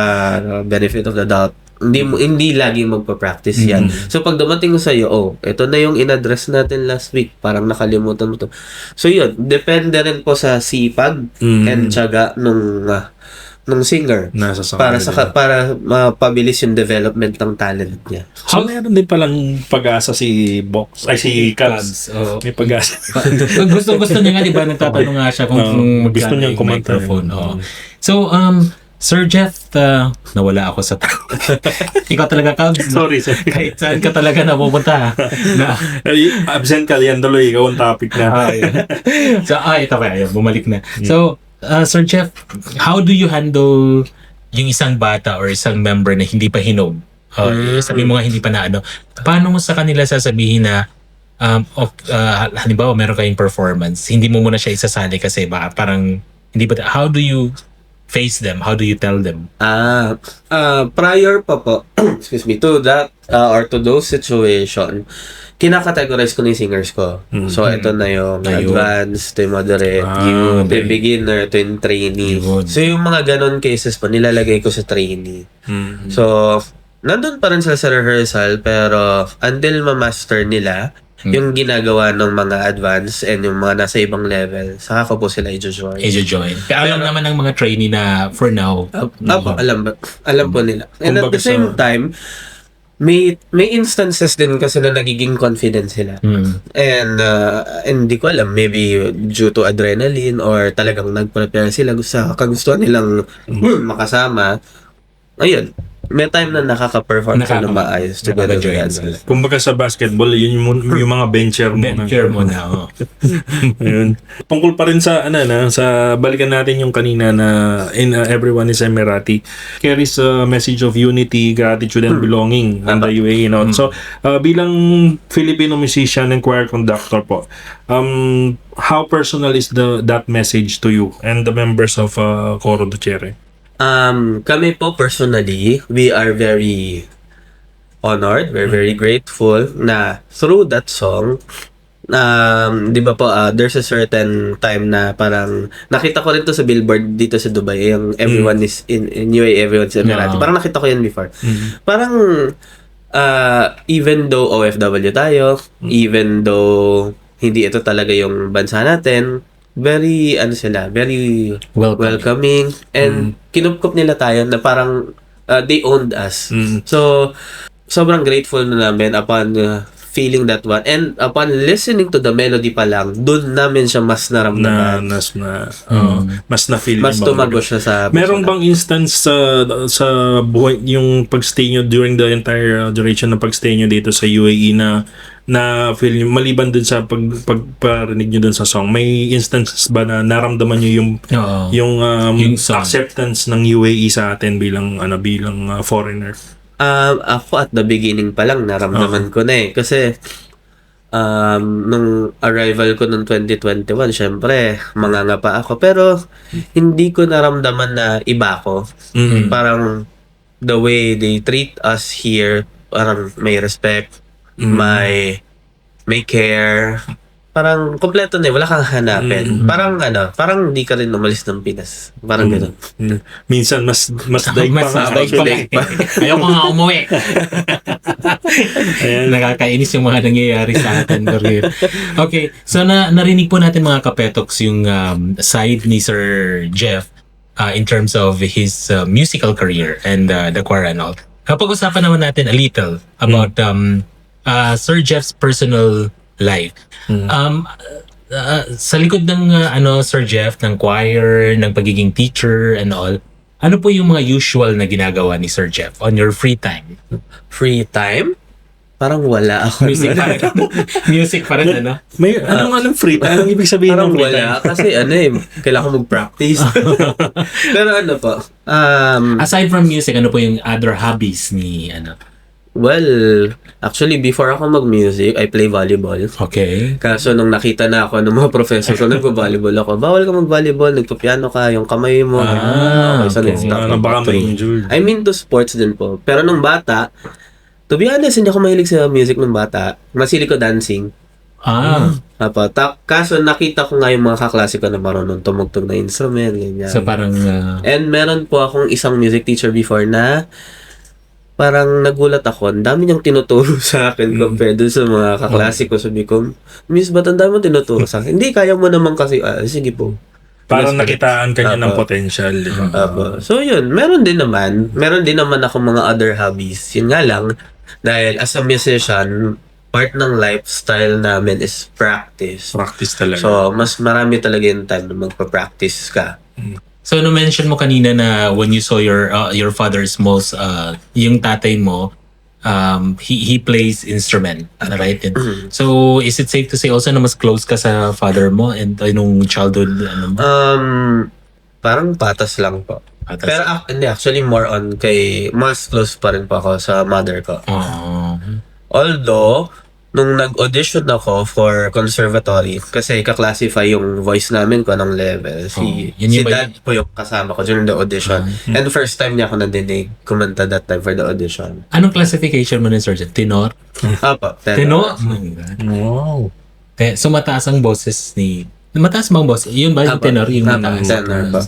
benefit of the doubt, hindi laging magpa-practice yan. So, pag dumating sa iyo, ito na yung in-address natin last week, parang nakalimutan mo to. So, yun, depende rin po sa sipag and tiyaga nung singer para mapabilis yung development ng talent niya.
So, meron din palang pag-asa si Box, ay si Cubs. May pag-asa.
gusto niya nga, di ba, nagtatanong nga siya kung
gusto niya kumanta.
Microphone. So, Sir Jeff, nawala ako sa ikaw talaga, Cubs.
Sorry.
Kahit saan ka talaga napupunta.
Absent ka, yan tuloy. Ikaw ang topic na.
So, ito kaya. Bumalik na. So, Sir Jeff, how do you handle yung isang bata or isang member na hindi pa hinog? Sabi mo nga hindi pa na ano. Paano mo sa kanila sasabihin na halimbawa meron kayong performance, hindi mo muna siya isasali kasi baka parang hindi ba, how do you face them? How do you tell them?
Prior pa po, excuse me, to that or to those situation, kinakategorize ko na yung singers ko. So, ito na yung advanced, ito yung moderate, yung beginner, ito yung trainee. So, yung mga ganon cases po, nilalagay ko sa trainee. So, nandun pa rin sila sa rehearsal, pero until ma-master nila yung ginagawa ng mga advanced and yung mga nasa ibang level, saka ko po sila i-join.
Kaya alam naman ng mga trainee na for now.
Alam po nila. And at the same time, may instances din kasi na nagiging confident sila. And hindi ko alam, maybe due to adrenaline or talagang nag-prepare sila sa kagustuhan nilang makasama. Ayun, may time na nakaka-perform sila ng maayos together with
Nakaka-join
us.
sila.
Kumbaga sa basketball, yun yung mga bencher mo.
Venture mo na. Oh.
Ayun. Tungkol pa rin sa sa balikan natin yung kanina na everyone is Emirati carries a message of unity, gratitude and belonging in the UAE, So bilang Filipino musician and choir conductor po, how personal is that message to you and the members of Coro Ducere?
Kami po personally, we are very honored, we're very grateful na through that song, di ba po, there's a certain time na parang nakita ko rin to sa billboard dito sa Dubai, yung everyone is in UAE, everyone's Emirati. Parang nakita ko yan before. Parang even though OFW tayo, even though hindi ito talaga yung bansa natin, very very welcoming and kinupkup nila tayo na parang they owned us. So sobrang grateful na namin upon feeling that one, and upon listening to the melody pa lang, doon namin siya mas naramdaman,
mas na-feel,
mas tumago siya sa
meron bang instance sa buhay yung pagstay nyo during the entire duration ng pagstay nyo dito sa UAE na feel nyo, maliban dun sa pagparinig nyo dun sa song, may instances ba na naramdaman nyo yung acceptance ng UAE sa atin bilang foreigner?
Ako at the beginning pa lang naramdaman ko na kasi nung arrival ko noong 2021, syempre mangangapa ako, pero hindi ko naramdaman na iba ko. Parang the way they treat us here, parang may respect, may care, parang kompleto na, wala kang hanapin. Parang hindi ka rin umalis ng Pinas. Parang gano'n.
Minsan mas daig pa nga.
Ayaw ko nga umuwi. Nakakainis yung mga nangyayari sa atin. Okay, so narinig po natin mga kapetoks yung side ni Sir Jeff in terms of his musical career and the choir and all. Kapag-usapan naman natin a little about Sir Jeff's personal life. Sa likod ng Sir Jeff, ng choir, ng pagiging teacher and all, ano po yung mga usual na ginagawa ni Sir Jeff on your free time?
Free time? Parang wala ako.
Music pa rin, ano?
May anong free time? Anong ibig sabihin
Parang
ng free
wala.
time?
Kasi kailangan ko mag-practice. Pero po,
aside from music, ano po yung other hobbies ni
well, actually, before ako mag-music, I play volleyball.
Okay.
Kaso nung nakita na ako ng mga professor ko, nagpo-volleyball ako. Bawal ka mag-volleyball, nagpo-piano ka, yung kamay mo. So nag-stop.
Baka ma-injured.
I'm into sports din po. Pero nung bata, to be honest, hindi ako mahilig sa music nung bata. Masili ko dancing. Kaso nakita ko nga yung mga kaklase ko na marunong tumugtog na instrument, ganyan.
So parang...
And meron po akong isang music teacher before na parang nagulat ako, ang dami niyang tinuturo sa akin compared dun sa mga kaklase ko. Sabi ko, Miss, ba't ang dami mo tinuturo sa akin? Hindi, kaya mo naman kasi, sige po.
Parang nakitaan ka niya ng potential.
So yun, meron din naman ako mga other hobbies. Yun nga lang, dahil as a musician, part ng lifestyle namin is practice.
Practice talaga.
So, mas marami talaga yung time na magpa-practice ka.
So, mention mo kanina na when you saw your father's most, yung tatay mo, he plays instrument, right? So, is it safe to say also na mas close ka sa father mo and nung childhood?
Parang patas lang po. Pero hindi, actually more on mas close pa rin po ako sa mother ko. Although, nung nag-audition ako for conservatory, kasi kaklasify yung voice namin ko anong level. Si dad po yung kasama ko during the audition. And the first time niya ako nadinig kumanta that time for the audition.
Anong classification mo ni Sir Jeff? Tenor?
Apo,
Tenor?
Wow.
So mataas ang boses ni... Mataas bang boss? Yun ba yung tenor? Yung
tenor ba?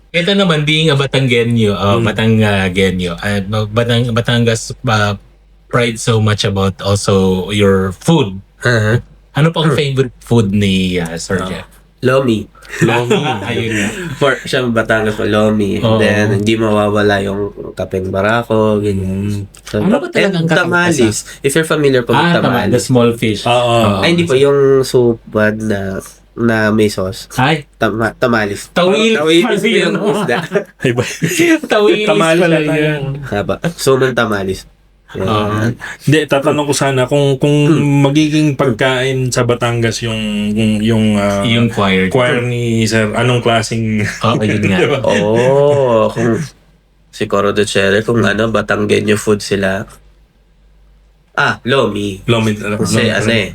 Ito naman, being a Batanggenyo, Batangas pride so much about also your food. Ano pang favorite food ni Sir Jeff?
Lomi.
Lomi.
Ayun nga.
For siya Batangas po, Lomi.
Oo.
Then, hindi mawawala yung kapeng barako, ganyan. So,
Ano ba talaga ang
and
kapeng
tamalis. If you're familiar po with
The
tamalis.
small fish.
Oo.
Ay, hindi po. Yung supad na may sauce.
Ay,
Tamalis.
Tawil.
Tawil po yung
Ano?
isda.
Ay ba?
tawilis
Tamales
pala
na tayo.
yun.
Haba. Suman tamalis. Yan.
Hindi, tatanong ko sana kung magiging pagkain sa Batangas
Yung choir.
choir ni Sir, anong klaseng
Ayun nga.
Kung si Coro de Chere, kung Batanggenyo food sila. Lomi.
Lomi?
Kasi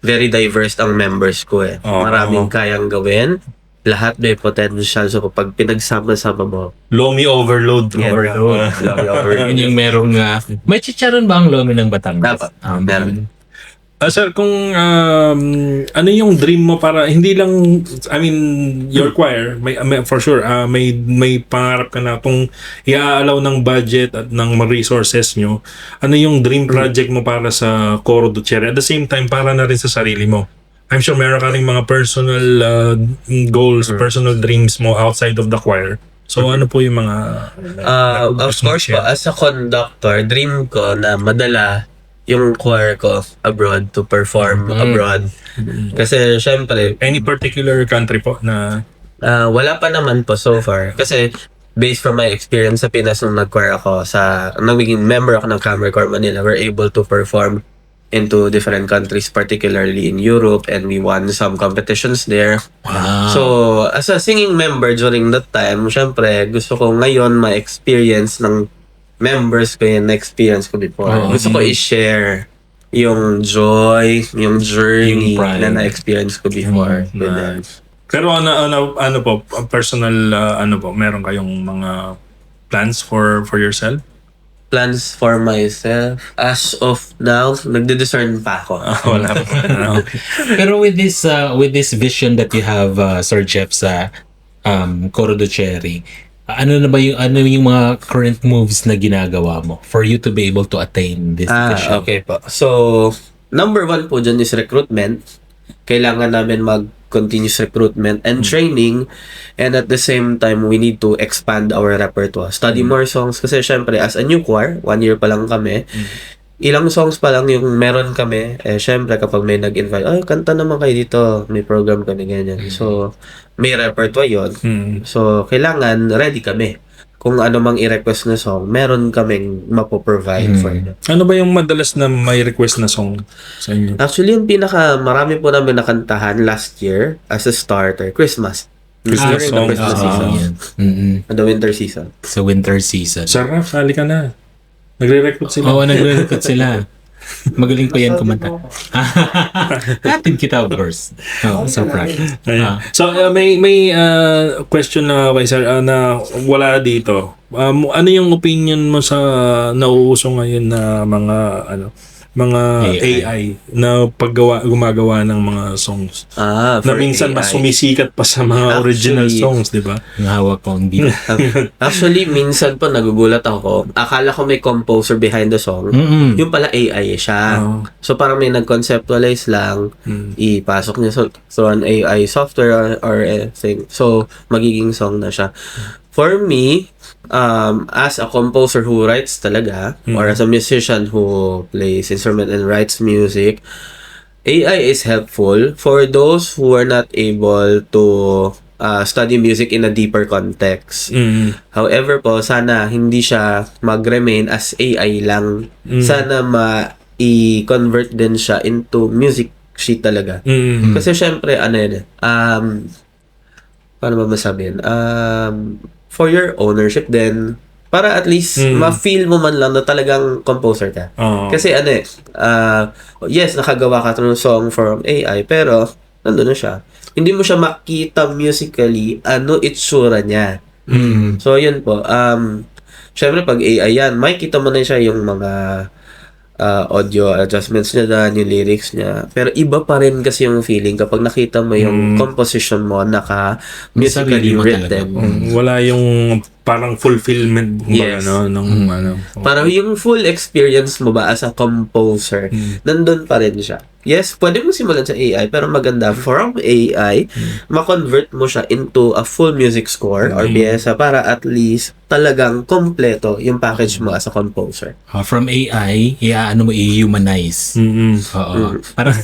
very diverse ang members ko eh.
Oo.
Maraming kayang gawin. Lahat may potential. So kapag pinagsama-sama mo,
Lomi overload.
Yeah,
Overload.
overload.
Yun yung merong... may chicharon ba ang lomi ng Batangas?
Dapat. Meron.
Sir, kung ano yung dream mo para hindi lang, I mean, your choir, for sure, may pangarap ka na kung i-allow ng budget at ng resources nyo, ano yung dream project mo para sa Coro Ducere? At the same time, para na rin sa sarili mo. I'm sure meron ka rin mga personal goals, personal dreams mo outside of the choir. So, ano po yung mga...
Of course po, as a conductor, dream ko na madala yung choir ko abroad to perform abroad. Kasi syempre,
Any particular country po na...
wala pa naman po so far. Kasi based from my experience sa Pinas nung nag-choir ako, naging member ako ng Camera Corps Manila, we're able to perform into different countries, particularly in Europe, and we won some competitions there.
Wow.
So, as a singing member during that time, syempre, gusto ko ngayon ma-experience ng members ko yung na-experience ko before. Gusto ko i-share yung joy, yung journey
Yung pride.
na na-experience ko before. with them.
Pero ano po, personal, meron kayong mga plans for yourself?
Plans for myself, as of now, nagde-discern pa ako.
Wala pa.
Pero with this vision that you have, Sir Jeff, sa Coro Ducere, ano yung mga current moves na ginagawa mo for you to be able to attain this vision?
Okay po. So, number one po dyan is recruitment. Kailangan namin continuous recruitment and training, and at the same time we need to expand our repertoire, study more songs, kasi syempre as a new choir, 1 year pa lang kami, ilang songs pa lang yung meron kami, syempre kapag may nag-invite, kanta naman kayo dito, may program kami, ganyan. So may repertoire yun. So kailangan ready kami. Kung ano mang i-request na song, meron kaming mapoprovide for them.
Ano ba yung madalas na may request na song sa inyo?
Actually, yung marami po namin nakantahan last year as a starter, Christmas.
Christmas
During the
song.
Christmas season. The winter season.
Sa winter season.
Sarah, sali ka na. Nagre-recruit sila.
Oo, nagre-recruit sila. Magaling pa yan kumanta. Atin kita, of course. So proud.
Ayan. So, may question na kay Sir na wala dito. Ano yung opinion mo sa nauuso ngayon na mga AI na gumagawa ng mga songs?
For
Na minsan
AI.
mas sumisikat pa sa mga original songs, di ba?
Ang hawak ko ang beat.
Actually, minsan po nagugulat ako. Akala ko may composer behind the song. Yung pala AI siya. So parang may nag-conceptualize lang, ipasok niya through an AI software or anything. So magiging song na siya. For me, as a composer who writes talaga, or as a musician who plays instrument and writes music, AI is helpful for those who are not able to study music in a deeper context. However po, sana hindi siya mag-remain as AI lang. Sana i-convert din siya into music sheet talaga. Kasi syempre, paano ba masabihin? For your ownership then, para at least ma-feel mo man lang na talagang composer ka. Kasi yes, nakagawa ka ng song from AI, pero nandun na siya. Hindi mo siya makita musically ano itsura niya. So yun po. Syempre pag AI yan, makikita mo na siya yung mga audio adjustments niya dyan, yung lyrics niya. Pero iba pa rin kasi yung feeling kapag nakita mo yung composition mo naka musically
sarili mo
written.
Wala yung parang fulfillment ba,
Yes.
nung ano.
Parang yung full experience mo ba as a composer, nandun pa rin siya. Yes, pwede mo simulan sa AI, pero maganda from AI, ma-convert mo siya into a full music score or piyesa para at least talagang kompleto yung package mo as a composer.
From AI, ano mo i-humanize. Oo. Parang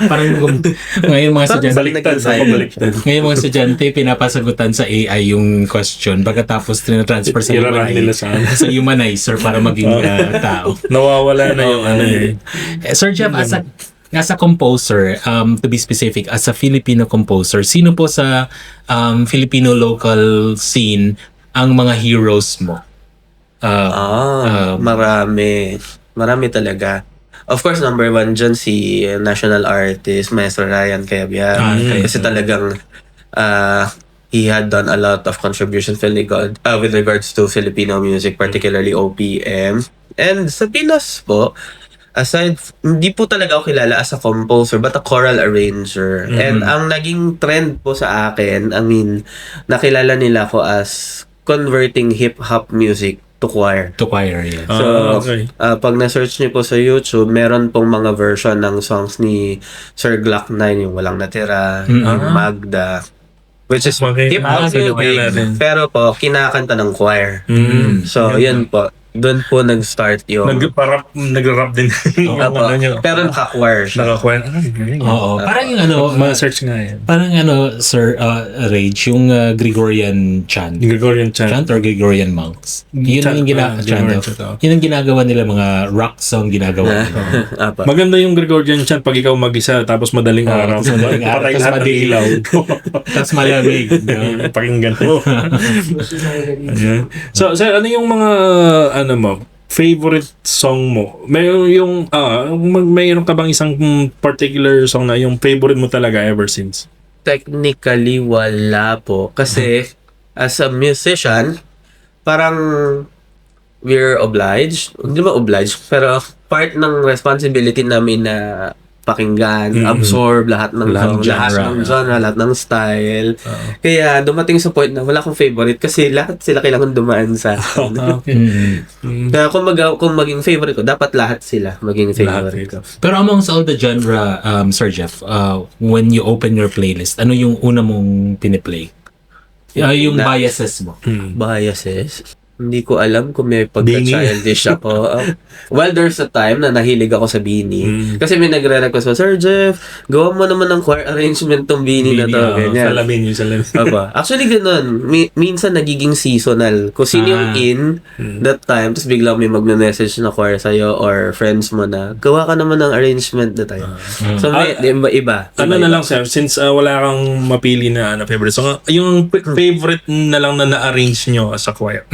parang ngayon mga estudyante,
Baliktad, baliktad.
ngayon mga estudyante pinapasagutan sa AI yung question pagkatapos tina-transfer sa
Irarap nila sa
sa humanizer para maging tao.
Nawawala na yung ano eh.
Sir Jeff, as a composer, to be specific, as a Filipino composer, sino po sa Filipino local scene ang mga heroes mo?
Marami. Marami talaga. Of course, number one dyan si national artist, Maestro Ryan Cayabyab.
Okay.
Kasi talagang he had done a lot of contributions with regards to Filipino music, particularly OPM. And sa Pinas po, hindi po talaga ako kilala as a composer, but a choral arranger. And ang naging trend po sa akin, nakilala nila ko as converting hip-hop music to choir.
To choir, yes.
So,
Okay.
pag na-search niyo po sa YouTube, meron pong mga version ng songs ni Sir Glock 9, yung Walang Natira, yung Magda, which is
Okay.
hip-hop
Saluhin natin.
music, pero po, kinakanta ng choir. So, yun po. Doon po nag-start yung...
Nag-rap din. yung
Apo,
ano nyo.
pero naka-choir siya.
Nakakwento. Galing.
Oo. Parang yung ano,
Ma-search nga yan.
parang Sir Rage, yung Gregorian chant.
Gregorian chant.
Chant or Gregorian monks. Yun ang
Gregorian chant,
Yun ang ginagawa nila, mga rock song ginagawa nila.
Apo.
Maganda yung Gregorian chant pag ikaw mag-isa tapos madaling araw.
Tapos madaling araw,
Patay
tapos
lahat ng
madilim.
ilaw.
Tapos malamig. no?
Pakinggan mo. Ayan. So, sir, ano yung mga favorite song mo? Mayroon ka bang isang particular song na yung favorite mo talaga ever since?
Technically, wala po. Kasi, as a musician, parang we're obliged. Hindi ba obliged? Pero part ng responsibility namin na pakinggan, absorb lahat ng song, lahat ng genre, lahat ng style. Kaya dumating sa point na wala akong favorite kasi lahat sila kailangan dumaan sa akin. Kaya kung maging favorite ko, dapat lahat sila maging favorite ko.
Pero amongst all the genre, Sir Jeff, when you open your playlist, ano yung una mong piniplay? Yung biases mo.
Biases? Hindi ko alam kung may pagka-childish ako. Well, there's a time na nahilig ako sa Beanie. Kasi may nagre-request, Sir Jeff, gawa mo naman ng choir arrangement tong Beanie na to. Ganyan.
Salamin.
Aba. Actually, ganun. Minsan nagiging seasonal. Kung sino yung in that time, tapos biglang may magme-message na choir sa'yo or friends mo na, gawa ka naman ng arrangement na tayo. So, may iba.
Ano na lang, sir, since wala kang mapili na favorite song, yung favorite na lang na na-arrange nyo sa choir.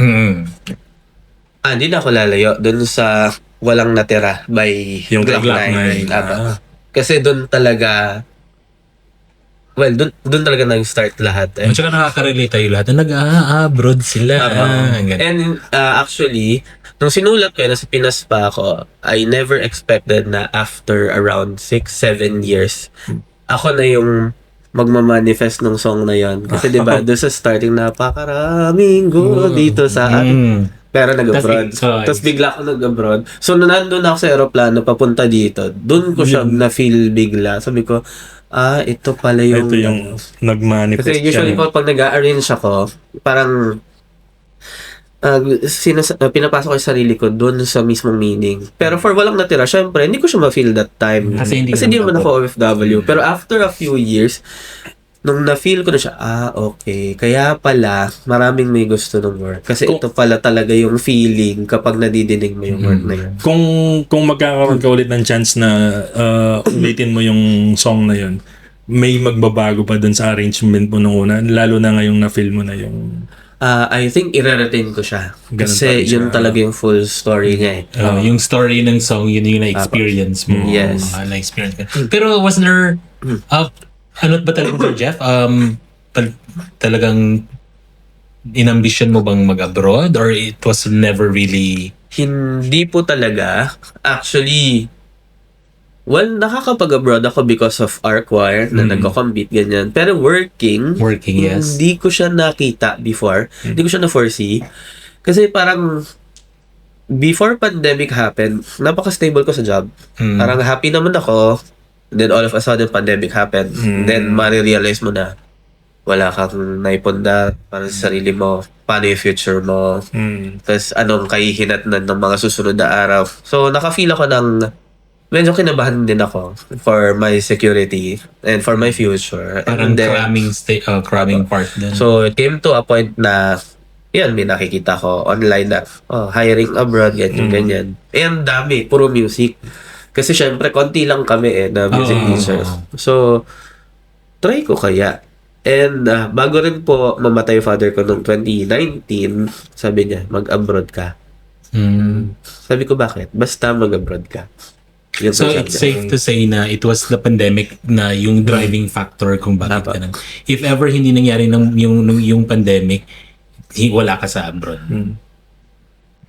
Hindi na ako lalayo. Doon sa Walang Natira by
Yung
Glock
Glock
9.
9.
Aba. Kasi doon talaga, doon talaga nag-start lahat.
At saka nakaka-relate tayo lahat na nag-abroad sila. Ganun.
And actually, nung sinulat ko yun, nasa Pinas pa ako, I never expected na after around 6-7 years, ako na yung magmamanifest ng song na yon. Kasi diba, doon sa starting, napakaraming go dito sa atin. Pero nag-abroad. Tapos bigla ako nag-abroad. So, nandun ako sa aeroplano, papunta dito. Doon ko siya na-feel bigla. Sabi ko, ito pala yung...
Ito yung nag-manifest
Kasi usually po, pag nag-arrange ako, parang pinapasok ko yung sarili ko doon sa mismong meaning. Pero for Walang Natira, syempre, hindi ko siya ma-feel that time. Kasi hindi naman ako OFW. Pero after a few years, nung na-feel ko na siya, okay. Kaya pala, maraming may gusto ng work. Kasi ito pala talaga yung feeling kapag nadidinig mo yung work na yun.
Kung magkakaroon ka ulit ng chance na ulitin mo yung song na yun, may magbabago pa dun sa arrangement mo nung una, lalo na ngayong na-feel mo na yung...
I think i-retain ko siya.
Ganun
Kasi
pa rin siya.
yun talaga yung full story niya eh.
Yung story ng song, yun yung na-experience mo.
Yes.
Na-experience ka. Pero was there, ano ba talaga, Sir Jeff? Talagang in-ambition mo bang mag-abroad or it was never really...
Hindi po talaga. Actually, Well, nakakapag-abroad ako because of our choir na nagko-compete, ganyan. Pero working,
Yes.
hindi ko siya nakita before. Hindi ko siya na-foresee. Kasi parang, before pandemic happened, napaka-stable ko sa job. Parang happy naman ako. Then all of a sudden, pandemic happened. Then, marirealize mo na wala kang naipunda para sa sarili mo. Paano yung future mo? Tapos, anong kahihinatnan ng mga susunod na araw? So, naka-feel ako ng medyo kinabahan din ako for my security and for my future.
Parang
And then,
cramming part din.
so, it came to a point na yan, may nakikita ko online na hiring abroad, ganyan. And dami, puro music. Kasi syempre, konti lang kami na music teachers. So, try ko kaya. And bago rin po mamatay yung father ko noong 2019, sabi niya, mag-abroad ka. Sabi ko, bakit? Basta mag-abroad ka. Yun
So
po siya.
it's safe to say na it was the pandemic na yung driving factor kung bakit ka nang. If ever hindi nangyari yung pandemic, wala ka sa abroad.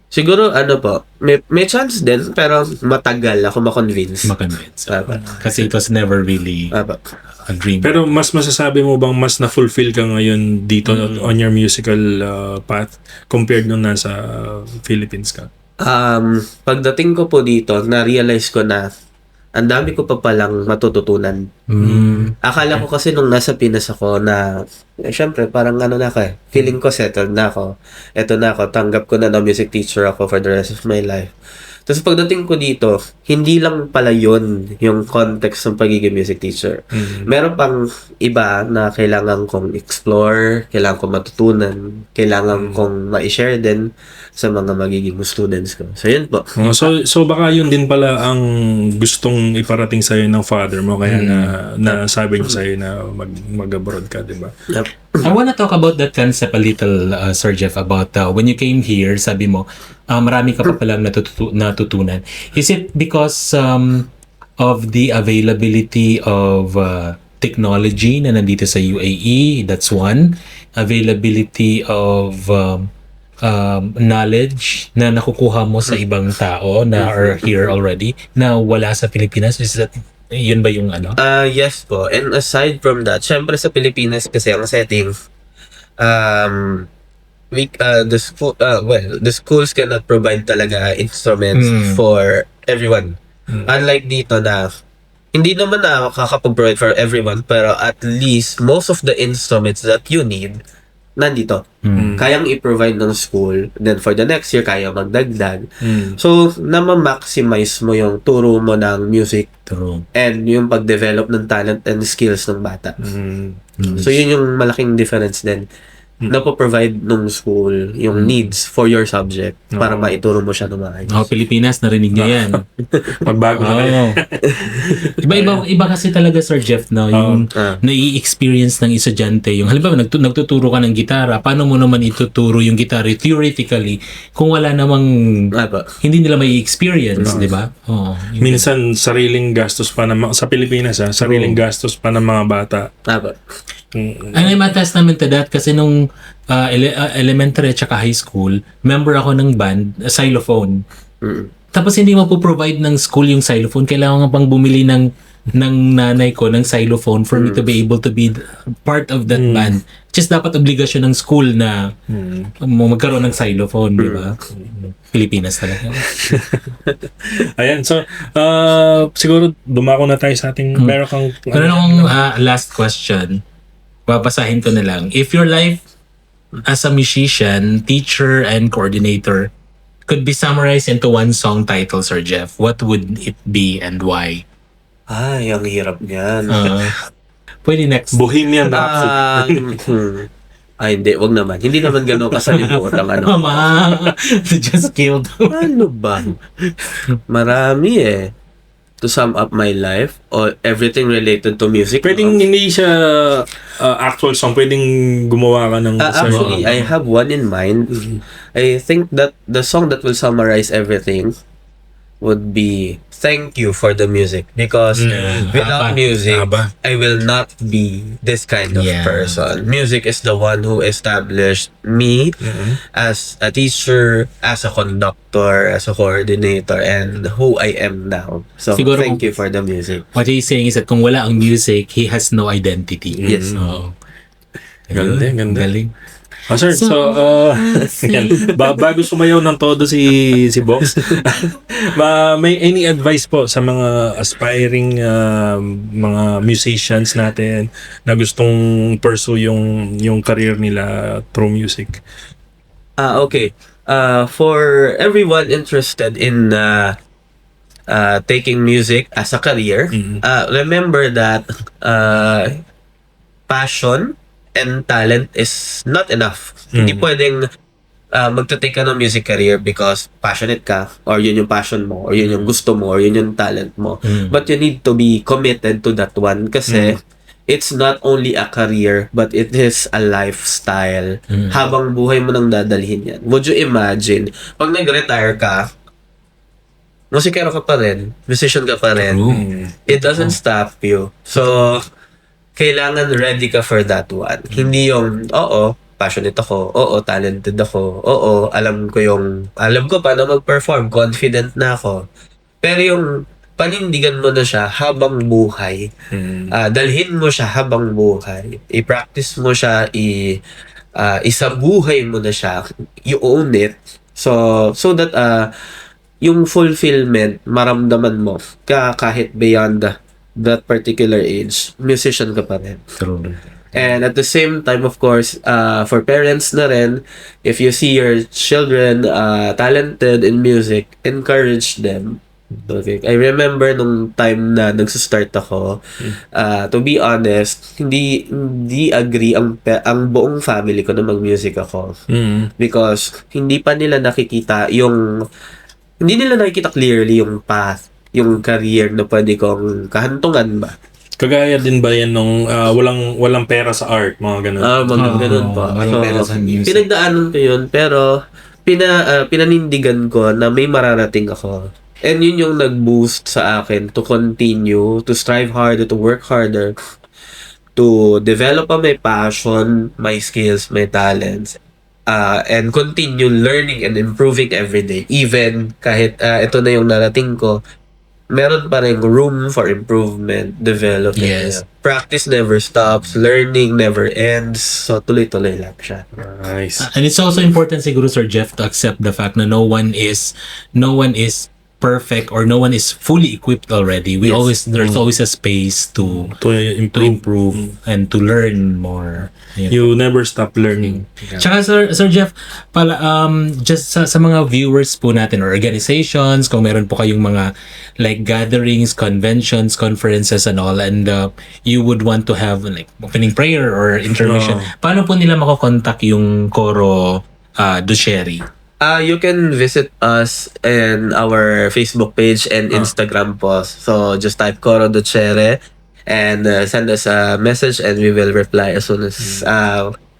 Siguro, po, may chance din, pero matagal ako makonvince.
Makonvince.
Apa.
Kasi it was never really
Apa.
a dream.
Pero mas masasabi mo bang mas na-fulfill ka ngayon dito on your musical path compared nung nasa Philippines ka?
Pagdating ko po dito, na-realize ko na ang dami ko pa palang matututunan. Akala ko kasi nung nasa Pinas ako na, syempre, parang na ako feeling ko settled na ako. Eto na ako, tanggap ko na music teacher ako for the rest of my life. Tapos pagdating ko dito, hindi lang pala yun yung context ng pagiging music teacher. Meron pang iba na kailangan kong explore, kailangan kong matutunan, kailangan kong ma-share din sa mga magiging students ko. So, yun po.
So baka yun din pala ang gustong iparating sa'yo ng father mo kaya na sabi niya sa'yo na mag-abroad ka, di ba?
Yep.
I wanna talk about that concept a little, Sir Jeff, about when you came here, sabi mo, marami ka pa palang natutunan. Is it because of the availability of technology na nandito sa UAE? That's one. Availability of knowledge na nakukuha mo sa ibang tao na are here already na wala sa Pilipinas? Is that yun ba yung ano?
Yes po. And aside from that, syempre sa Pilipinas kasi ang setting, the schools cannot provide talaga instruments for everyone. Unlike dito na, hindi naman na makakapag-provide for everyone, pero at least most of the instruments that you need, nandito. Kayang i-provide ng school. Then for the next year, kaya magdagdag. So, na-maximize mo yung turo mo ng music
True.
and yung pag-develop ng talent and skills ng bata. So, yun yung malaking difference din. Napo-provide ng school yung needs for your subject para maituro mo siya ng maayos.
Pilipinas, narinig niyo yan.
Magbago na kayo.
Iba kasi talaga, Sir Jeff, no? Yung nai-experience ng estudyante. Yung halimbawa, nagtuturo ka ng gitara, paano mo naman ituturo yung gitara theoretically kung wala namang hindi nila may experience, di ba?
Minsan, sariling gastos pa ng sa Pilipinas, sariling gastos pa ng mga bata.
And I'm attest naman to that kasi nung elementary at saka high school, member ako ng band, xylophone. Tapos hindi mo po-provide ng school yung xylophone. Kailangan pang bumili ng nanay ko ng xylophone for me to be able to be part of that band. Just dapat obligasyon ng school na magkaroon ng xylophone, di ba? Pilipinas talaga.
Ayan, so siguro dumako na tayo sa ating meron kang
last question. Babasahin ko na lang. If your life as a musician, teacher, and coordinator could be summarized into one song title, Sir Jeff, what would it be and why?
Ay, ang hirap niyan.
Pwede next.
Bohemian Rhapsody.
Ay, hindi. Wag naman. Hindi naman gano'n kasalimutan ang ano.
Mama, just killed.
Ano ba? Marami to sum up my life or everything related to music.
Pwedeng hindi siya actual song. Pwedeng gumawa ka ng
actually, I have one in mind. I think that the song that will summarize everything would be thank you for the music, because without
Aba.
music,
Aba.
I will not be this kind of
Yeah.
person. Music is the one who established me as a teacher, as a conductor, as a coordinator, and who I am now. So
Siguro
thank
kung-
you for the music.
What he's saying is that kung wala ang music, he has no identity.
Yes.
Oo.
Ganda,
Ayun,
ganda.
Galing.
Sir, so, yan. Bago sumayaw ng todo si Box, may any advice po sa mga aspiring mga musicians natin na gustong pursue yung career nila through music?
Okay. For everyone interested in taking music as a career, remember that passion and talent is not enough. Hindi pwedeng magta-take ka ng music career because passionate ka, or yun yung passion mo, or yun yung gusto mo, or yun yung talent mo. But you need to be committed to that one kasi it's not only a career, but it is a lifestyle. Habang buhay mo nang dadalhin yan. Would you imagine, pag nag-retire ka, musikero ka pa rin, musician ka pa rin. It doesn't stop you. So, kailangan ready ka for that one. Hindi yung, oo, passionate ako, oo, talented ako, oo, alam ko paano mag-perform, confident na ako. Pero yung panindigan mo na siya habang buhay, dalhin mo siya habang buhay, i-practice mo siya, isabuhay mo na siya, you own it, so that yung fulfillment, maramdaman mo, kahit beyond that particular age, musician ka pa rin.
True.
And at the same time, of course, for parents na rin, if you see your children talented in music, encourage them. Okay. I remember nung time na nagsa-start ako, to be honest, hindi agree ang buong family ko na mag-music ako. Because hindi nila nakikita clearly yung path, yung career na pwede kong kahantungan ba.
Kagaya din ba yan nung walang pera sa art, mga ganun?
Mga ganun pa.
walang pera sa music.
Pinagdaanan ko yun, pero pinanindigan ko na may mararating ako. And yun yung nag-boost sa akin to continue, to strive harder, to work harder, to develop my passion, my skills, my talents, and continue learning and improving every day. Even kahit ito na yung narating ko, meron pa rin room for improvement, development.
Yes.
Practice never stops, learning never ends. So tuloy-tuloy lang siya.
Nice.
And it's also important siguro, Sir Jeff, to accept the fact na no one is perfect, or no one is fully equipped already. There's always a space to
To
improve and to learn more. Ayun.
You never stop learning.
Tsaka Sir Jeff, just sa mga viewers po natin or organizations, kung meron po kayong mga like gatherings, conventions, conferences and all, and you would want to have like opening prayer or intermission, paano po nila makokontak yung Coro Ducheri?
You can visit us in our Facebook page and Instagram post. So just type Coro Ducere and send us a message and we will reply as soon as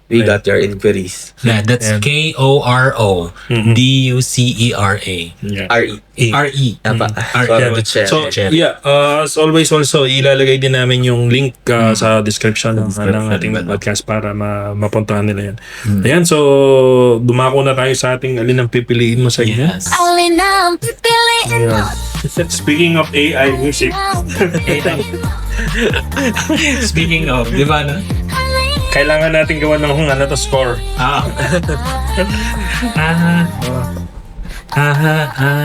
we got your inquiries.
Yeah, that's Koro Ducera.
Yeah.
R-E.
RE.
Tama.
R-
Coro
yeah.
Ducere.
So, yeah, as always also, ilalagay din namin yung link sa description ng ating podcast para mapuntahan nila yan. Ayan, so dumako na tayo sa ating alin ang pipiliin mo sa
Yes.
Only now I'm feeling
Speaking of AI music,
Speaking of, di ba na?
kailangan natin gawa ng score.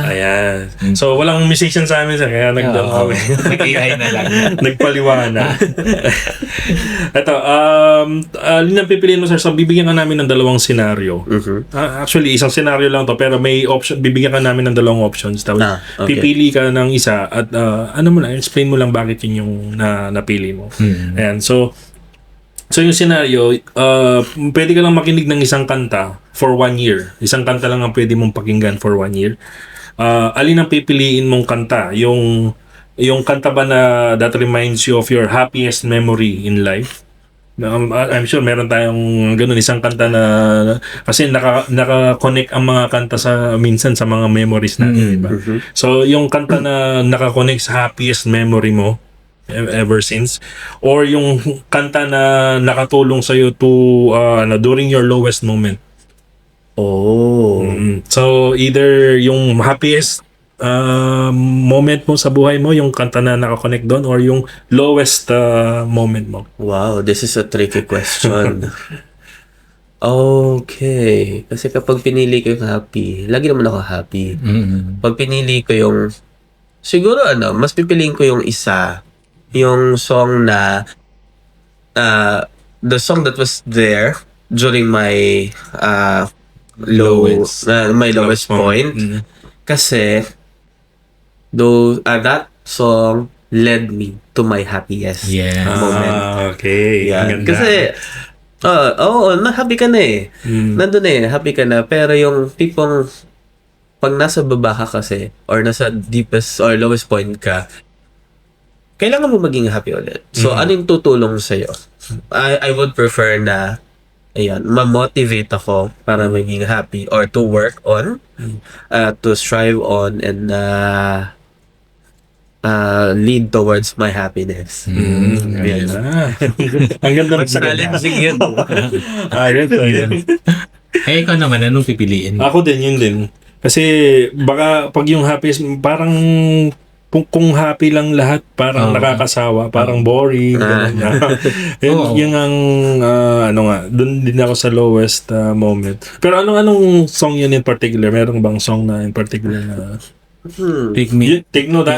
Ayan. So, walang musician sa amin, kaya nagdamo kami.
Nag-AI na lang.
Nagpaliwanag. Ito, alin ang pipiliin mo, sir? So, bibigyan ka namin ng dalawang senaryo. Actually, isang senaryo lang to, pero may option, bibigyan ka namin ng dalawang options. Tapos,
okay.
pipili ka ng isa at explain mo lang bakit yun yung napili mo. Ayan, so yung senaryo, pwede ka lang makinig ng isang kanta for 1 year. Isang kanta lang ang pwede mong pakinggan for 1 year. Alin ang pipiliin mong kanta? Yung kanta ba na that reminds you of your happiest memory in life? I'm sure meron tayong ganun, isang kanta na kasi naka-connect ang mga kanta minsan sa mga memories natin, diba? So, yung kanta na naka-connect sa happiest memory mo ever since, or yung kanta na nakatulong sa'yo during your lowest moment.
Oh.
So, either yung happiest moment mo sa buhay mo, yung kanta na nakakonect doon, or yung lowest moment mo.
Wow, this is a tricky question. Okay. Kasi kapag pinili ko yung happy, lagi naman ako happy. Pag pinili ko yung, siguro mas pipiliin ko yung isa, yung song na, the song that was there during my my lowest point. Kasi, that song led me to my happiest moment.
Okay.
Yan. Kasi, happy ka na eh. Nandun eh, happy ka na. Pero yung tipong, pag nasa baba ka kasi, or nasa deepest or lowest point ka, kailangan mo maging happy ulit. So, ano yung tutulong sa'yo? I would prefer na, ma-motivate ako para maging happy or to work on, to strive on, and lead towards my happiness. Yan.
Ang ganda ng
Talent kasi yun.
Ayun.
Ikaw naman, anong pipiliin?
Ako din, yun din. Kasi baka pag yung happiest, parang kung happy lang lahat, parang nakakasawa, parang boring. Yun ang, dun din ako sa lowest moment. Pero anong song yun in particular? Meron bang song na in particular na...
Take me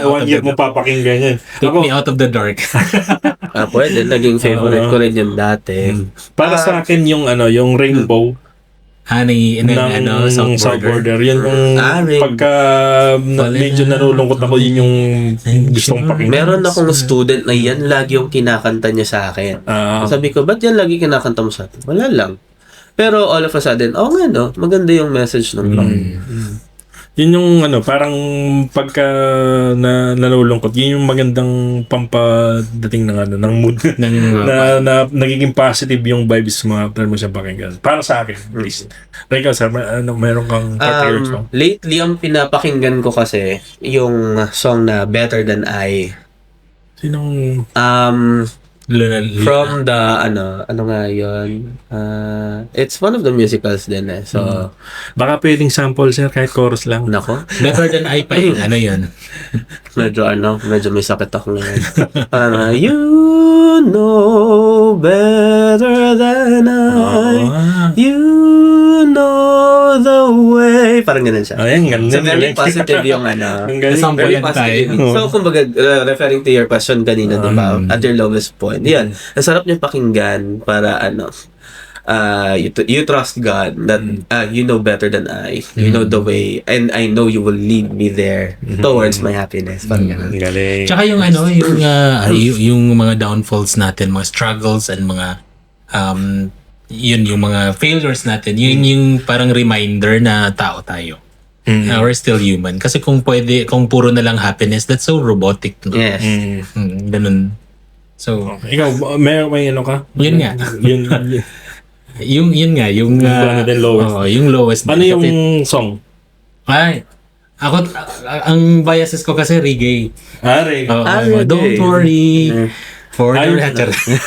One year mo papakinggan yan.
me out of the dark.
Pwede. Naging favorite ko rin yun dati.
Para sa akin yung Rainbow
Honey,
ng South Border. Yun yung
Rainbow.
pagka medyo nalulungkot ako, yun yung gustong pakinggan.
Meron akong student na yan, lagi yung kinakanta niya sa akin. Sabi ko, ba't yan lagi kinakanta mo sa akin? Wala lang. Pero all of a sudden, maganda yung message ng
Yun yung parang pagka nalulungkot, yun yung magandang pampadating ng mood. na nagiging positive yung vibes mo after mo siya pakinggan. Para sa akin, at least. Like, sir, meron kang particular song?
Lately, ang pinapakinggan ko kasi, yung song na Better Than I.
Sinong...
From the, ano nga yun? It's one of the musicals din eh. So,
baka pwedeng sample, sir, kahit chorus lang.
nako.
Better than I pa yun. Ano yun?
Medyo may sakit ako ngayon. You know better than I. You know the way. Parang ganun siya.
Ayan, ganda.
So, very positive yung
Ang galing.
Sample
very
yan
positive.
tayo.
So, kumbaga, referring to your question kanina, diba? At your lowest point. Yan. Ang sarap niyo pakinggan para you trust God that you know better than I. You know the way, and I know you will lead me there towards my happiness. Parang ganun.
Ang galing.
Tsaka yung mga downfalls natin, mga struggles and mga yung mga failures natin, yun yung parang reminder na tao tayo. We're still human. Kasi kung puro na lang happiness, that's so robotic. No?
Yes.
Ganun. So,
Ikaw, may ka?
yun nga. yun nga, yung
lowest.
yung lowest.
Ano yung song?
Ay, ako, ang biases ko kasi reggae.
Reggae.
Reggae.
Don't worry. For your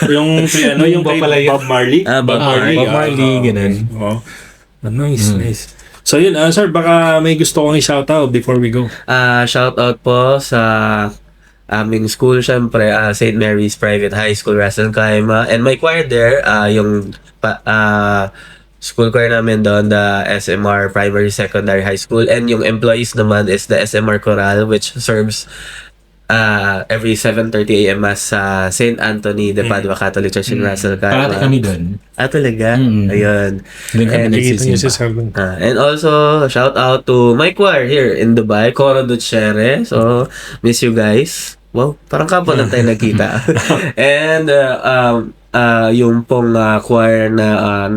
yung Bob Marley?
Bob
Marley, ganun.
Nice. So yun, sir, baka may gusto kong i-shoutout before we go.
Shout out po sa aming school, syempre, St. Mary's Private High School, Russell Kaima. And my choir there, yung school choir namin doon, the SMR Primary Secondary High School. And yung employees naman is the SMR Choral, which serves every 7:30 a.m. sa St. Anthony de Padua Catholic Church in Russell Kaima.
Parati kami doon.
Talaga? Ayun.
Doon kami
And
nagsisimba.
and also, shout out to my choir here in Dubai, Coro Ducere. So, miss you guys. Wow, parang kapwa lang tayo nagkita. And yung pong choir na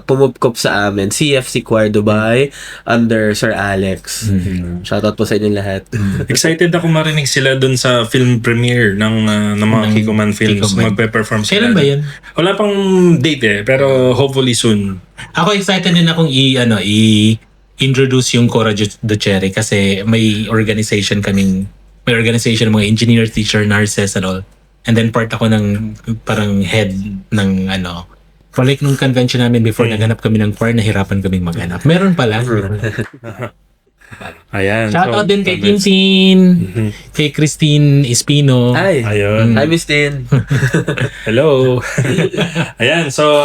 pumupkop sa amin, CFC Choir Dubai, under Sir Alex. Shoutout po sa inyo lahat.
Excited ako marinig sila dun sa film premiere ng mga Kikoman Films.
Kikoman.
Magpe-perform sila.
Kailan ba yan?
Wala pang date pero hopefully soon.
Ako excited din akong i-introduce yung Cora Ducere kasi may organization ng mga engineer, teacher, nurses and all. And then part ako ng parang head ng for like nung convention namin before naghanap kami ng choir, nahirapan kaming maghanap. Meron pala.
Ayan.
Shoutout din kay Tintin, kay Christine Espino.
Ay,
Ayun.
hi Miss Tin.
Hello. Ayan. So,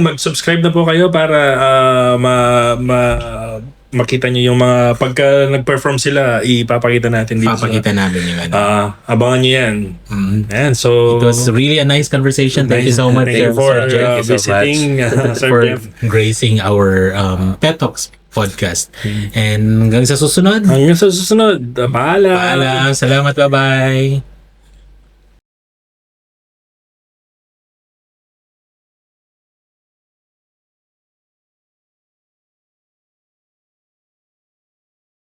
mag-subscribe na po kayo para makita nyo yung mga pagka nag-perform sila, ipapakita natin dito.
Papakita namin yung
Abangan nyo yan. Ayan. So,
It was really a nice conversation. Thank you so much,
Thank you for
Sir Jeff. Thank you so
visiting, Sir
for
Jeff.
gracing our Pet Talks podcast. And hanggang sa susunod.
Hanggang sa susunod. Paalam.
Paalam. Salamat. Bye-bye.